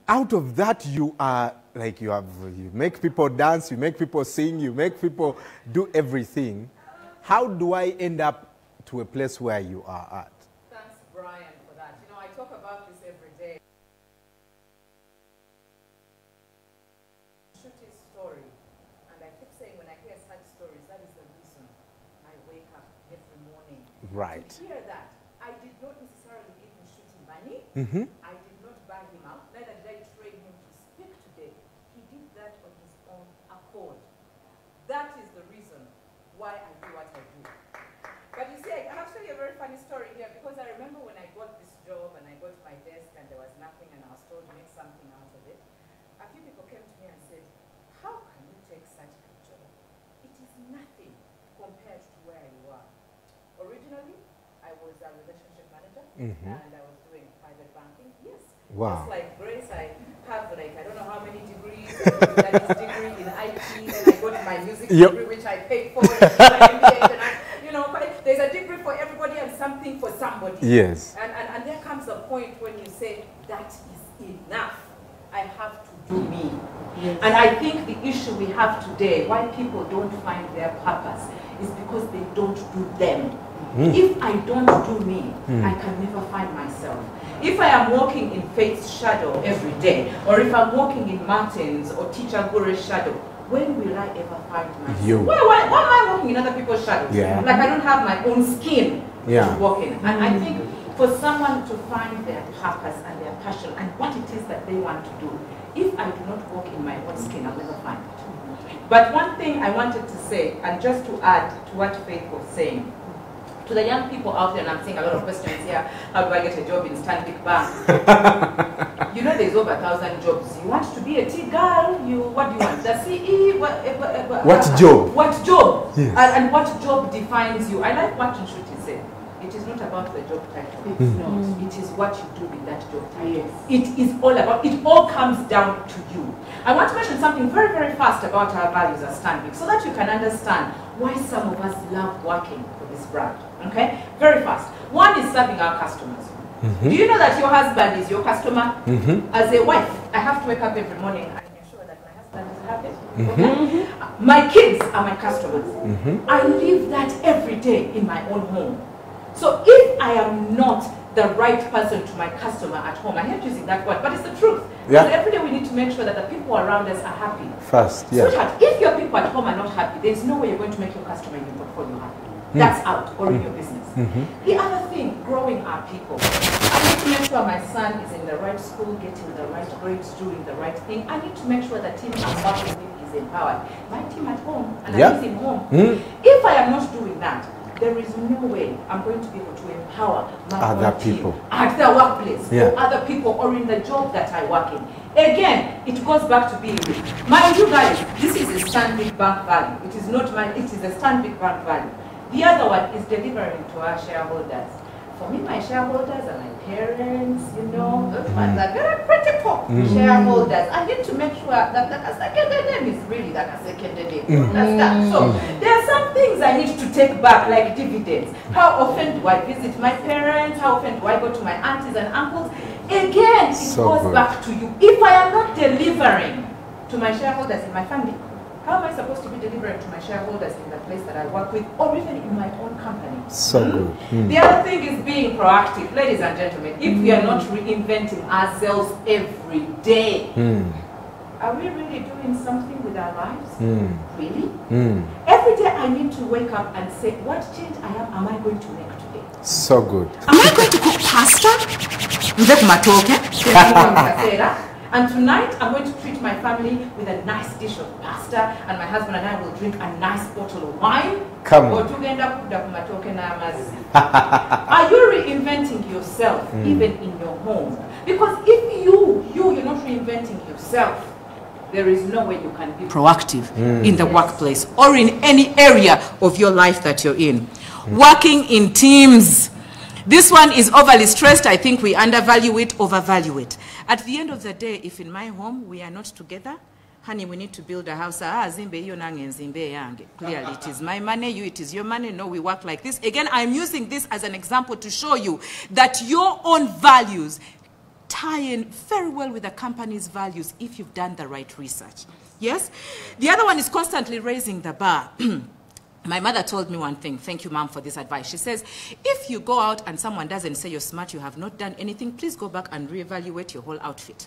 out of that you are, like, you make people dance, you make people sing, you make people do everything. How do I end up to a place where you are at? Thanks, Brian, for that. You know, I talk about this every day. Shoot his story, and I keep saying when I hear such stories, that is the reason I wake up every morning. Right. To hear that, I did not necessarily give him shooting money. I did not buy him out. Neither did I train him to speak today. He did that on his own accord. That is the reason why I do what I do. But you see, I have to tell you a very funny story here, because I remember when I got this job and I got my desk and there was nothing and I was told to make something out of it. A few people came to me and said, how can you take such a job? It is nothing compared to where you are. Originally, I was a relationship manager and I was doing private banking. Yes. Wow. Just like Grace, I have, like, I don't know how many degrees. I got this degree in IT, then I got my music degree, which I paid for. You know, there's a degree for everybody and something for somebody. Yes. And there comes a point when you say, that is enough. I have to do me. Yes. And I think the issue we have today, why people don't find their purpose, is because they don't do them. If I don't do me, I can never find myself. If I am walking in Faith's shadow every day, or if I'm walking in Martin's or Teacher Gure's shadow, when will I ever find myself? Why am I walking in other people's shadows? Yeah. Like I don't have my own skin to walk in. And I think for someone to find their purpose and their passion and what it is that they want to do, if I do not walk in my own skin, I'll never find it. But one thing I wanted to say, and just to add to what Faith was saying, to the young people out there, and I'm seeing a lot of questions here, how do I get a job in Stanbic Bank? You know there's over 1,000 jobs. You want to be a tea girl, what do you want? The CE? What job? What job? Yes. And what job defines you? I like what Nshuti said. It is not about the job title. It's not. It is what you do with that job title. Yes. It is all about, it all comes down to you. I want to mention something very, very fast about our values as Stanbic so that you can understand why some of us love working for this brand. Okay? Very fast. One is serving our customers. Do you know that your husband is your customer? As a wife, I have to wake up every morning and ensure that my husband is happy. Okay? My kids are my customers. I live that every day in my own home. So if I am not the right person to my customer at home, I hate using that word, but it's the truth. Yeah. Because every day we need to make sure that the people around us are happy. First, yeah. Sweetheart, if your people at home are not happy, there's no way you're going to make your customer in your portfolio happy. That's out, or in your business. The other thing, growing our people. I need to make sure my son is in the right school, getting the right grades, doing the right thing. I need to make sure the team I'm working with is empowered. My team at home, and I'm using home. If I am not doing that, there is no way I'm going to be able to empower my other team people at the workplace, or other people, or in the job that I work in. Again, it goes back to being rich. Mind you guys, this is a Stanbic Bank value. It is not mine, it is a Stanbic Bank value. The other one is delivering to our shareholders. For me, my shareholders are my parents, you know, those ones are very critical shareholders. I need to make sure that a second name is really like a second name. You understand? So there are some things I need to take back, like dividends. How often do I visit my parents? How often do I go to my aunties and uncles? Again, it goes back to you. If I am not delivering to my shareholders in my family, how am I supposed to be delivering to my shareholders in the place that I work with, or even in my own company? So good. The other thing is being proactive. Ladies and gentlemen, if we are not reinventing ourselves every day, are we really doing something with our lives? Really? Every day I need to wake up and say, what change am I going to make today? So good. Am I going to cook pasta? And tonight, I'm going to treat my family with a nice dish of pasta, and my husband and I will drink a nice bottle of wine. Come on. Are you reinventing yourself even in your home? Because if you're not reinventing yourself, there is no way you can be proactive in the workplace or in any area of your life that you're in. Working in teams. This one is overly stressed. I think we undervalue it, overvalue it. At the end of the day, if in my home we are not together, honey, we need to build a house. Clearly, it is my money, it is your money. No, we work like this. Again, I'm using this as an example to show you that your own values tie in very well with the company's values if you've done the right research. Yes? The other one is constantly raising the bar. My mother told me one thing. Thank you, Mom, for this advice. She says, if you go out and someone doesn't say you're smart, you have not done anything, please go back and reevaluate your whole outfit.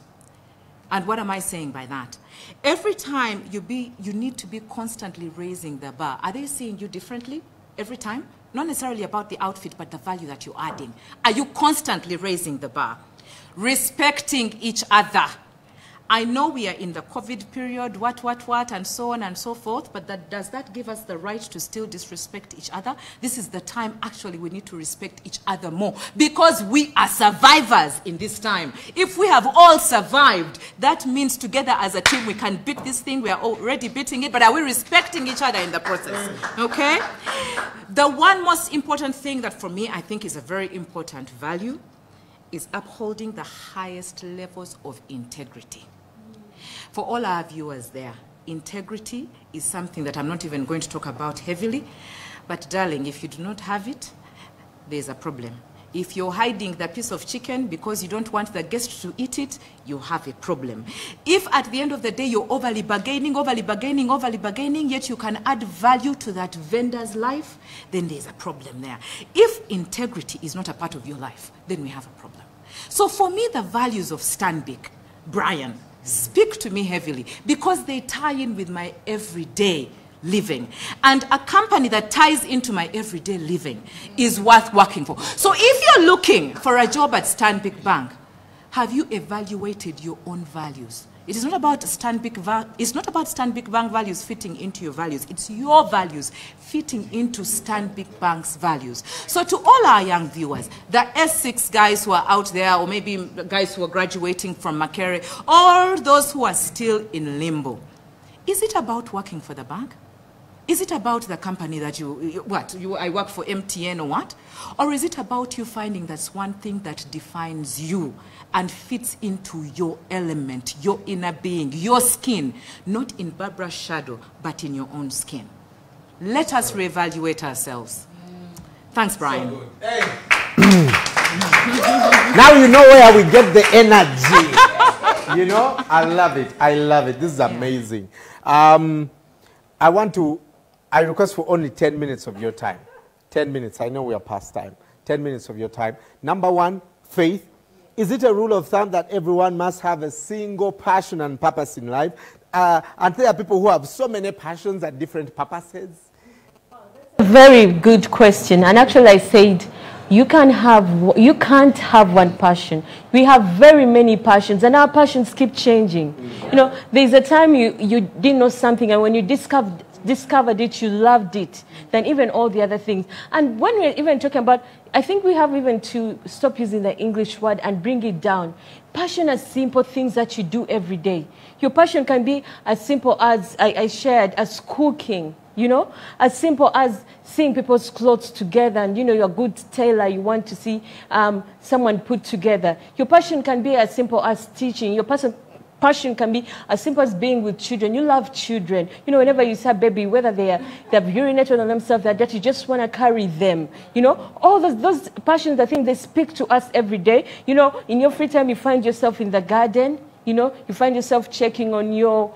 And what am I saying by that? Every time you need to be constantly raising the bar. Are they seeing you differently every time? Not necessarily about the outfit, but the value that you're adding. Are you constantly raising the bar? Respecting each other. I know we are in the COVID period, and so on and so forth, but does that give us the right to still disrespect each other? This is the time, actually, we need to respect each other more because we are survivors in this time. If we have all survived, that means together as a team we can beat this thing. We are already beating it, but are we respecting each other in the process? Okay? The one most important thing that for me I think is a very important value is upholding the highest levels of integrity. For all our viewers there, integrity is something that I'm not even going to talk about heavily, but darling, if you do not have it, there's a problem. If you're hiding the piece of chicken because you don't want the guest to eat it, you have a problem. If at the end of the day you're overly bargaining, yet you can add value to that vendor's life, then there's a problem there. If integrity is not a part of your life, then we have a problem. So for me, the values of Stanbic, Brian, speak to me heavily because they tie in with my everyday living. And a company that ties into my everyday living is worth working for. So if you're looking for a job at Stanbic Bank, have you evaluated your own values? It is not about it's not about Stanbic Bank values fitting into your values. It's your values fitting into Stanbic Bank's values. So to all our young viewers, the S6 guys who are out there, or maybe guys who are graduating from Makerere, or those who are still in limbo, is it about working for the bank? Is it about the company that I work for MTN or what? Or is it about you finding that's one thing that defines you and fits into your element, your inner being, your skin, not in Barbara's shadow, but in your own skin? Let us reevaluate ourselves. Thanks, Brian. So hey. Now you know where we get the energy. You know, I love it. I love it. This is amazing. I request for only 10 minutes of your time. 10 minutes. I know we are past time. 10 minutes of your time. Number one, faith. Is it a rule of thumb that everyone must have a single passion and purpose in life? And there are people who have so many passions and different purposes. Very good question. And actually I said, you can't have one passion. We have very many passions, and our passions keep changing. You know, there's a time you didn't know something, and when you discovered it, you loved it, than even all the other things. And when we're even talking about, I think we have even to stop using the English word and bring it down. Passion are simple things that you do every day. Your passion can be as simple as I shared, as cooking, you know, as simple as seeing people's clothes together, and you know, you're a good tailor, you want to see someone put together. Your passion can be as simple as teaching. Your passion can be as simple as being with children. You love children. You know, whenever you see a baby, whether they've urinated on themselves, they're dirty, you just want to carry them. You know, all those passions, I think they speak to us every day. You know, in your free time, you find yourself in the garden. You know, you find yourself checking on your,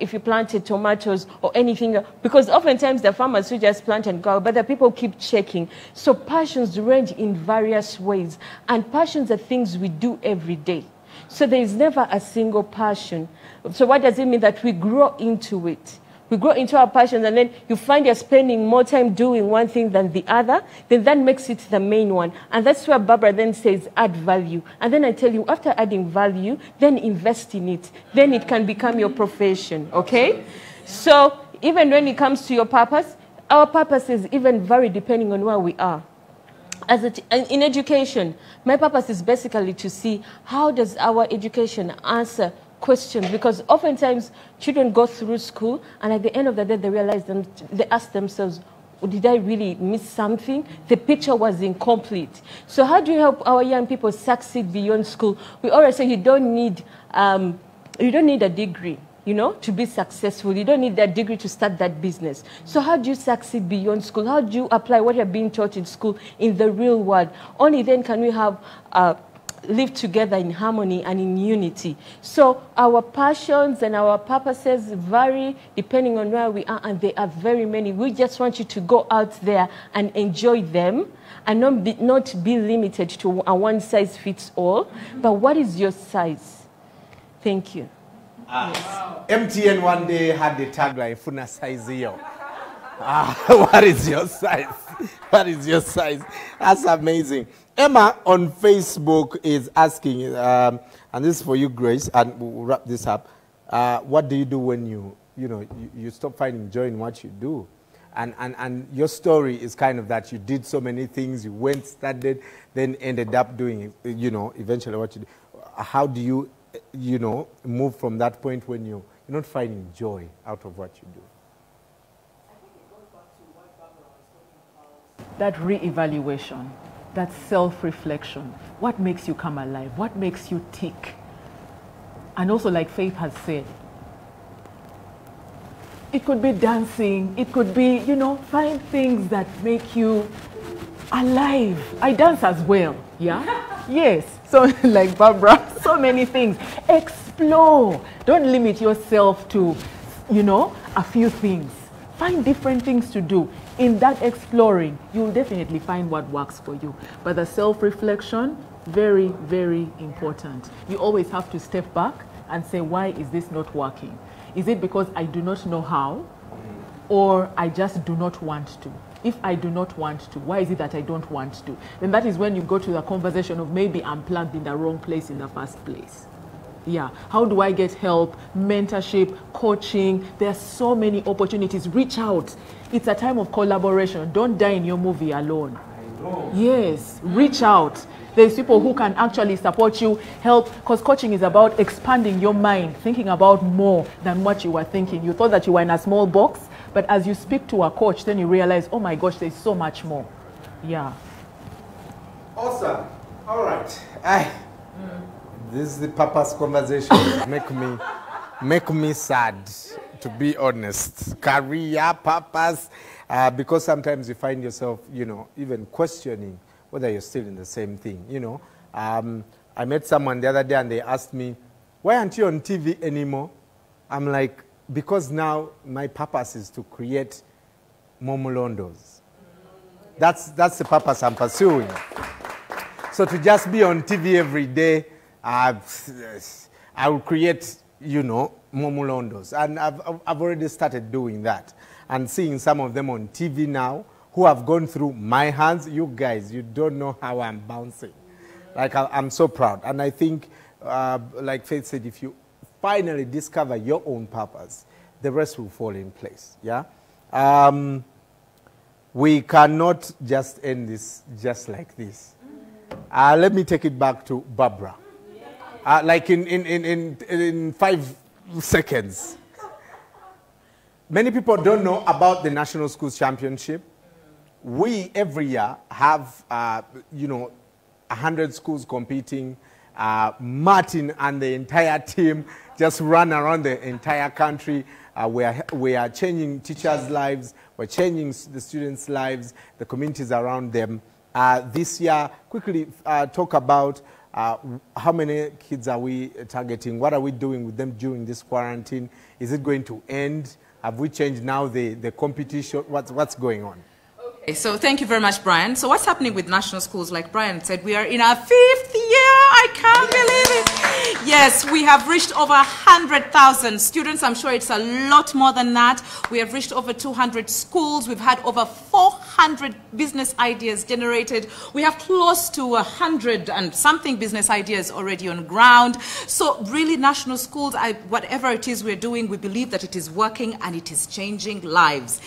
if you planted tomatoes or anything, because oftentimes the farmers who just plant and go, but the people keep checking. So passions range in various ways, and passions are things we do every day. So there is never a single passion. So what does it mean? That we grow into it. We grow into our passions, and then you find you're spending more time doing one thing than the other, then that makes it the main one. And that's where Barbara then says, add value. And then I tell you, after adding value, then invest in it. Then it can become your profession, okay? So even when it comes to your purpose, our purposes even vary depending on where we are. In education, my purpose is basically to see how does our education answer questions, because oftentimes children go through school and at the end of the day they realize they ask themselves, did I really miss something? The picture was incomplete. So how do you help our young people succeed beyond school? We always say you don't need a degree, you know, to be successful. You don't need that degree to start that business. So how do you succeed beyond school? How do you apply what you're being taught in school in the real world? Only then can we have live together in harmony and in unity. So our passions and our purposes vary depending on where we are, and they are very many. We just want you to go out there and enjoy them, and not be limited to a one size fits all. But what is your size? Thank you. MTN one day had the tagline, Funa size yo. What is your size? What is your size? That's amazing. Emma on Facebook is asking, and this is for you, Grace, and we'll wrap this up. What do you do when you stop finding joy in what you do? And your story is kind of that you did so many things, you went, studied, then ended up doing, eventually what you do. How do you, move from that point when you're not finding joy out of what you do? I think it goes back to what Barbara was talking about. That re-evaluation, that self-reflection. What makes you come alive? What makes you tick? And also, like Faith has said, it could be dancing. It could be, find things that make you alive. I dance as well, yeah? Yes. So, like Barbara, so many things. Explore. Don't limit yourself to, a few things. Find different things to do. In that exploring, you'll definitely find what works for you. But the self-reflection, very, very important. You always have to step back and say, why is this not working? Is it because I do not know how, or I just do not want to? If I do not want to, why is it that I don't want to? Then that is when you go to the conversation of maybe I'm plugged in the wrong place in the first place. Yeah, how do I get help, mentorship, coaching? There are so many opportunities. Reach out. It's a time of collaboration. Don't die in your movie alone. I know. Yes, reach out. There's people who can actually support you, help, because coaching is about expanding your mind, thinking about more than what you were thinking. You thought that you were in a small box, but as you speak to a coach, then you realize, oh my gosh, there's so much more. Yeah. Awesome. All right. This is the purpose conversation. make me sad, to be honest. Career, purpose, because sometimes you find yourself, you know, even questioning whether you're still in the same thing, you know. I met someone the other day and they asked me, why aren't you on TV anymore? I'm like, because now my purpose is to create more Mulondos. That's the purpose I'm pursuing. So to just be on TV every day, I will create, you know, more Mulondos. And I've already started doing that. And seeing some of them on TV now, who have gone through my hands. You guys, you don't know how I'm bouncing. Like, I'm so proud. And I think, like Faith said, if you finally discover your own purpose, the rest will fall in place, yeah? We cannot just end this just like this. Let me take it back to Barbara. Like in 5 seconds. Many people don't know about the National Schools Championship. We, every year, have, you know, 100 schools competing. Martin and the entire team just run around the entire country. We are changing teachers' lives. We're changing the students' lives, the communities around them. This year, quickly talk about how many kids are we targeting? What are we doing with them during this quarantine? Is it going to end? Have we changed now the competition? What's going on? Okay, so thank you very much, Brian. So what's happening with national schools? Like Brian said, we are in our 5th year. I can't believe it. Yes, we have reached over 100,000 students. I'm sure it's a lot more than that. We have reached over 200 schools. We've had over 400 business ideas generated. We have close to 100 and something business ideas already on ground. So really, national schools, whatever it is we're doing, we believe that it is working and it is changing lives.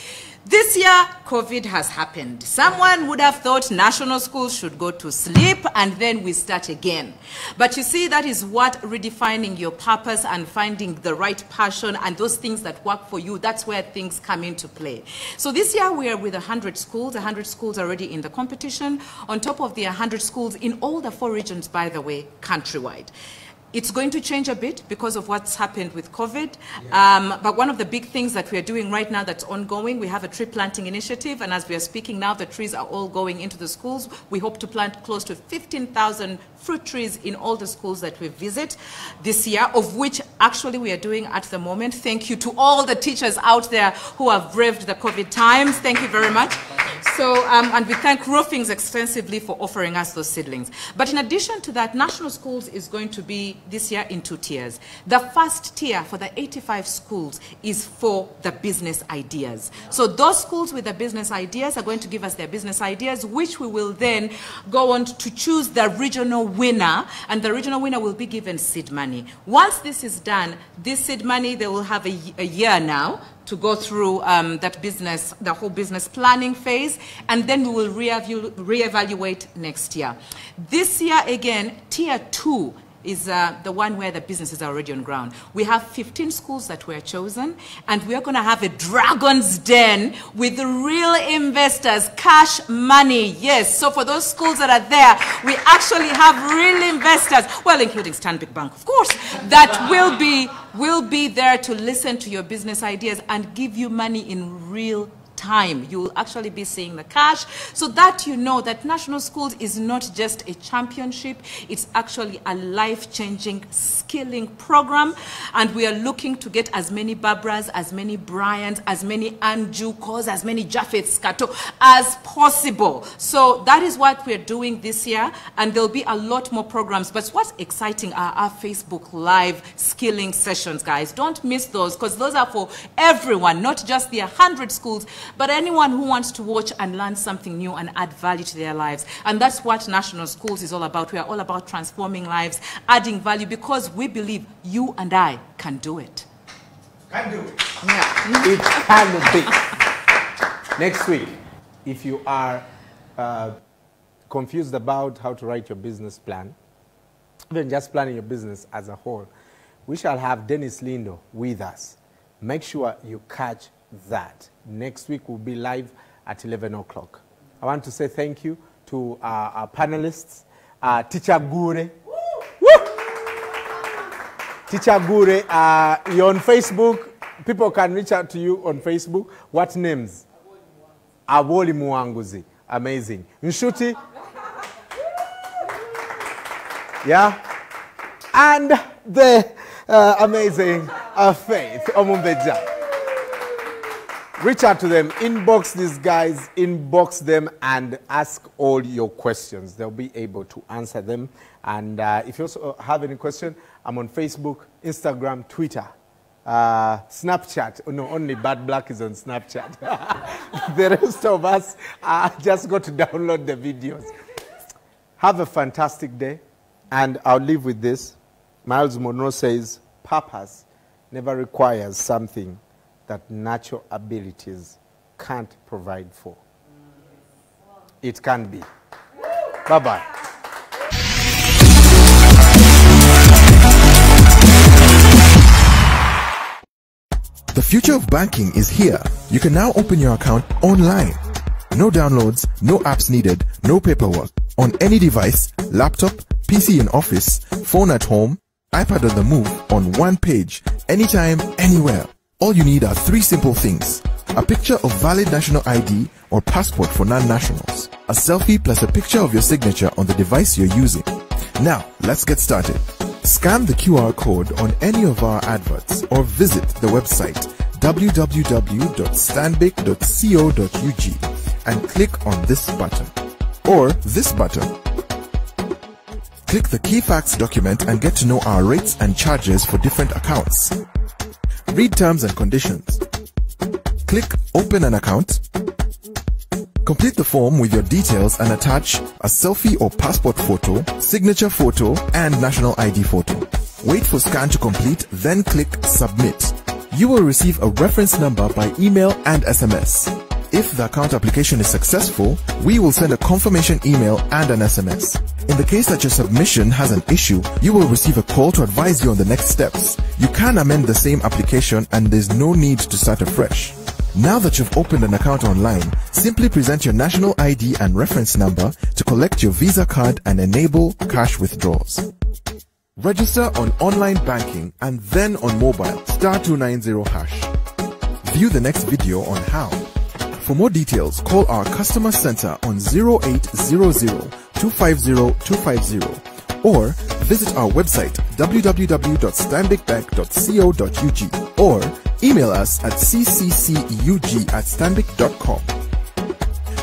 This year, COVID has happened. Someone would have thought national schools should go to sleep and then we start again. But you see, that is what redefining your purpose and finding the right passion and those things that work for you, that's where things come into play. So this year, we are with 100 schools. 100 schools already in the competition, on top of the 100 schools in all the 4 regions, by the way, countrywide. It's going to change a bit because of what's happened with COVID. But one of the big things that we are doing right now that's ongoing, we have a tree planting initiative. And as we are speaking now, the trees are all going into the schools. We hope to plant close to 15,000 fruit trees in all the schools that we visit this year, of which actually we are doing at the moment. Thank you to all the teachers out there who have braved the COVID times. Thank you very much. So, and we thank Roofings extensively for offering us those seedlings. But in addition to that, National Schools is going to be this year in 2 tiers. The first tier for the 85 schools is for the business ideas. So those schools with the business ideas are going to give us their business ideas, which we will then go on to choose the regional winner, and the regional winner will be given seed money. Once this is done, this seed money, they will have a year now to go through the whole business planning phase, and then we will reevaluate next year. This year, again, tier 2 is the one where the businesses are already on ground. We have 15 schools that were chosen, and we are going to have a dragon's den with real investors, cash money. Yes, so for those schools that are there, we actually have real investors, well, including Stanbic Bank, of course, that will be there to listen to your business ideas and give you money in real time. You will actually be seeing the cash, so that you know that National Schools is not just a championship, it's actually a life-changing skilling program, and we are looking to get as many Barbaras, as many Bryans, as many Anju Kos, as many Japheth Skato as possible. So that is what we're doing this year, and there'll be a lot more programs. But what's exciting are our Facebook Live skilling sessions, guys. Don't miss those, because those are for everyone, not just the 100 schools, but anyone who wants to watch and learn something new and add value to their lives. And that's what National Schools is all about. We are all about transforming lives, adding value, because we believe you and I can do it. Can do it. Yeah. It can be. Next week, if you are confused about how to write your business plan, even just planning your business as a whole, we shall have Dennis Lindo with us. Make sure you catch that. Next week we'll be live at 11 o'clock. I want to say thank you to our panelists. Teacher Gure. Teacher Gure, you're on Facebook. People can reach out to you on Facebook. What names? Awoli Muanguzi. Amazing. Nshuti. Yeah. And the amazing Faith Omumbeja. Reach out to them, inbox these guys, inbox them, and ask all your questions. They'll be able to answer them. And if you also have any question, I'm on Facebook, Instagram, Twitter, Snapchat. No, only Bad Black is on Snapchat. The rest of us just go to download the videos. Have a fantastic day. And I'll leave with this. Miles Monroe says, purpose never requires something that natural abilities can't provide for. It can be. Bye-bye. The future of banking is here. You can now open your account online. No downloads, no apps needed, no paperwork. On any device, laptop, PC in office, phone at home, iPad on the move, on one page, anytime, anywhere. All you need are three simple things: a picture of valid national ID or passport for non-nationals, a selfie plus a picture of your signature on the device you're using. Now, let's get started. Scan the QR code on any of our adverts or visit the website www.stanbic.co.ug and click on this button or this button. Click the key facts document and get to know our rates and charges for different accounts. Read terms and conditions. Click Open an account. Complete the form with your details and attach a selfie or passport photo, signature photo, and national ID photo. Wait for scan to complete, then click Submit. You will receive a reference number by email and SMS. If the account application is successful, we will send a confirmation email and an SMS. In the case that your submission has an issue, you will receive a call to advise you on the next steps. You can amend the same application and there's no need to start afresh. Now that you've opened an account online, simply present your national ID and reference number to collect your Visa card and enable cash withdrawals. Register on online banking and then on mobile, *290#. View the next video on how. For more details, call our customer center on 0800-250-250 or visit our website www.stanbicbank.co.ug or email us at cccug@stanbic.com.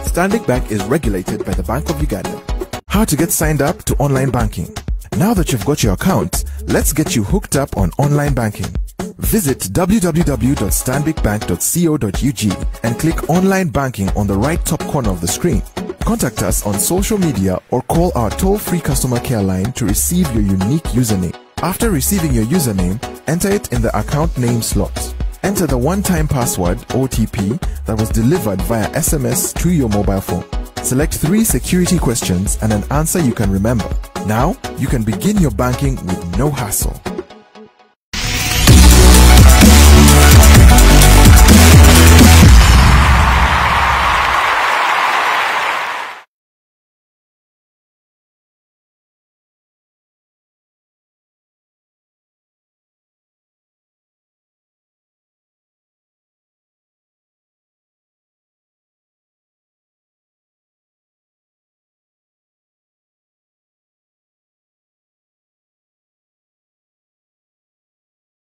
Stanbic Bank is regulated by the Bank of Uganda. How to get signed up to online banking. Now that you've got your account, let's get you hooked up on online banking. Visit www.stanbicbank.co.ug and click Online Banking on the right top corner of the screen. Contact us on social media or call our toll-free customer care line to receive your unique username. After receiving your username, enter it in the account name slot. Enter the one-time password (OTP) that was delivered via SMS to your mobile phone. Select 3 security questions and an answer you can remember. Now, you can begin your banking with no hassle.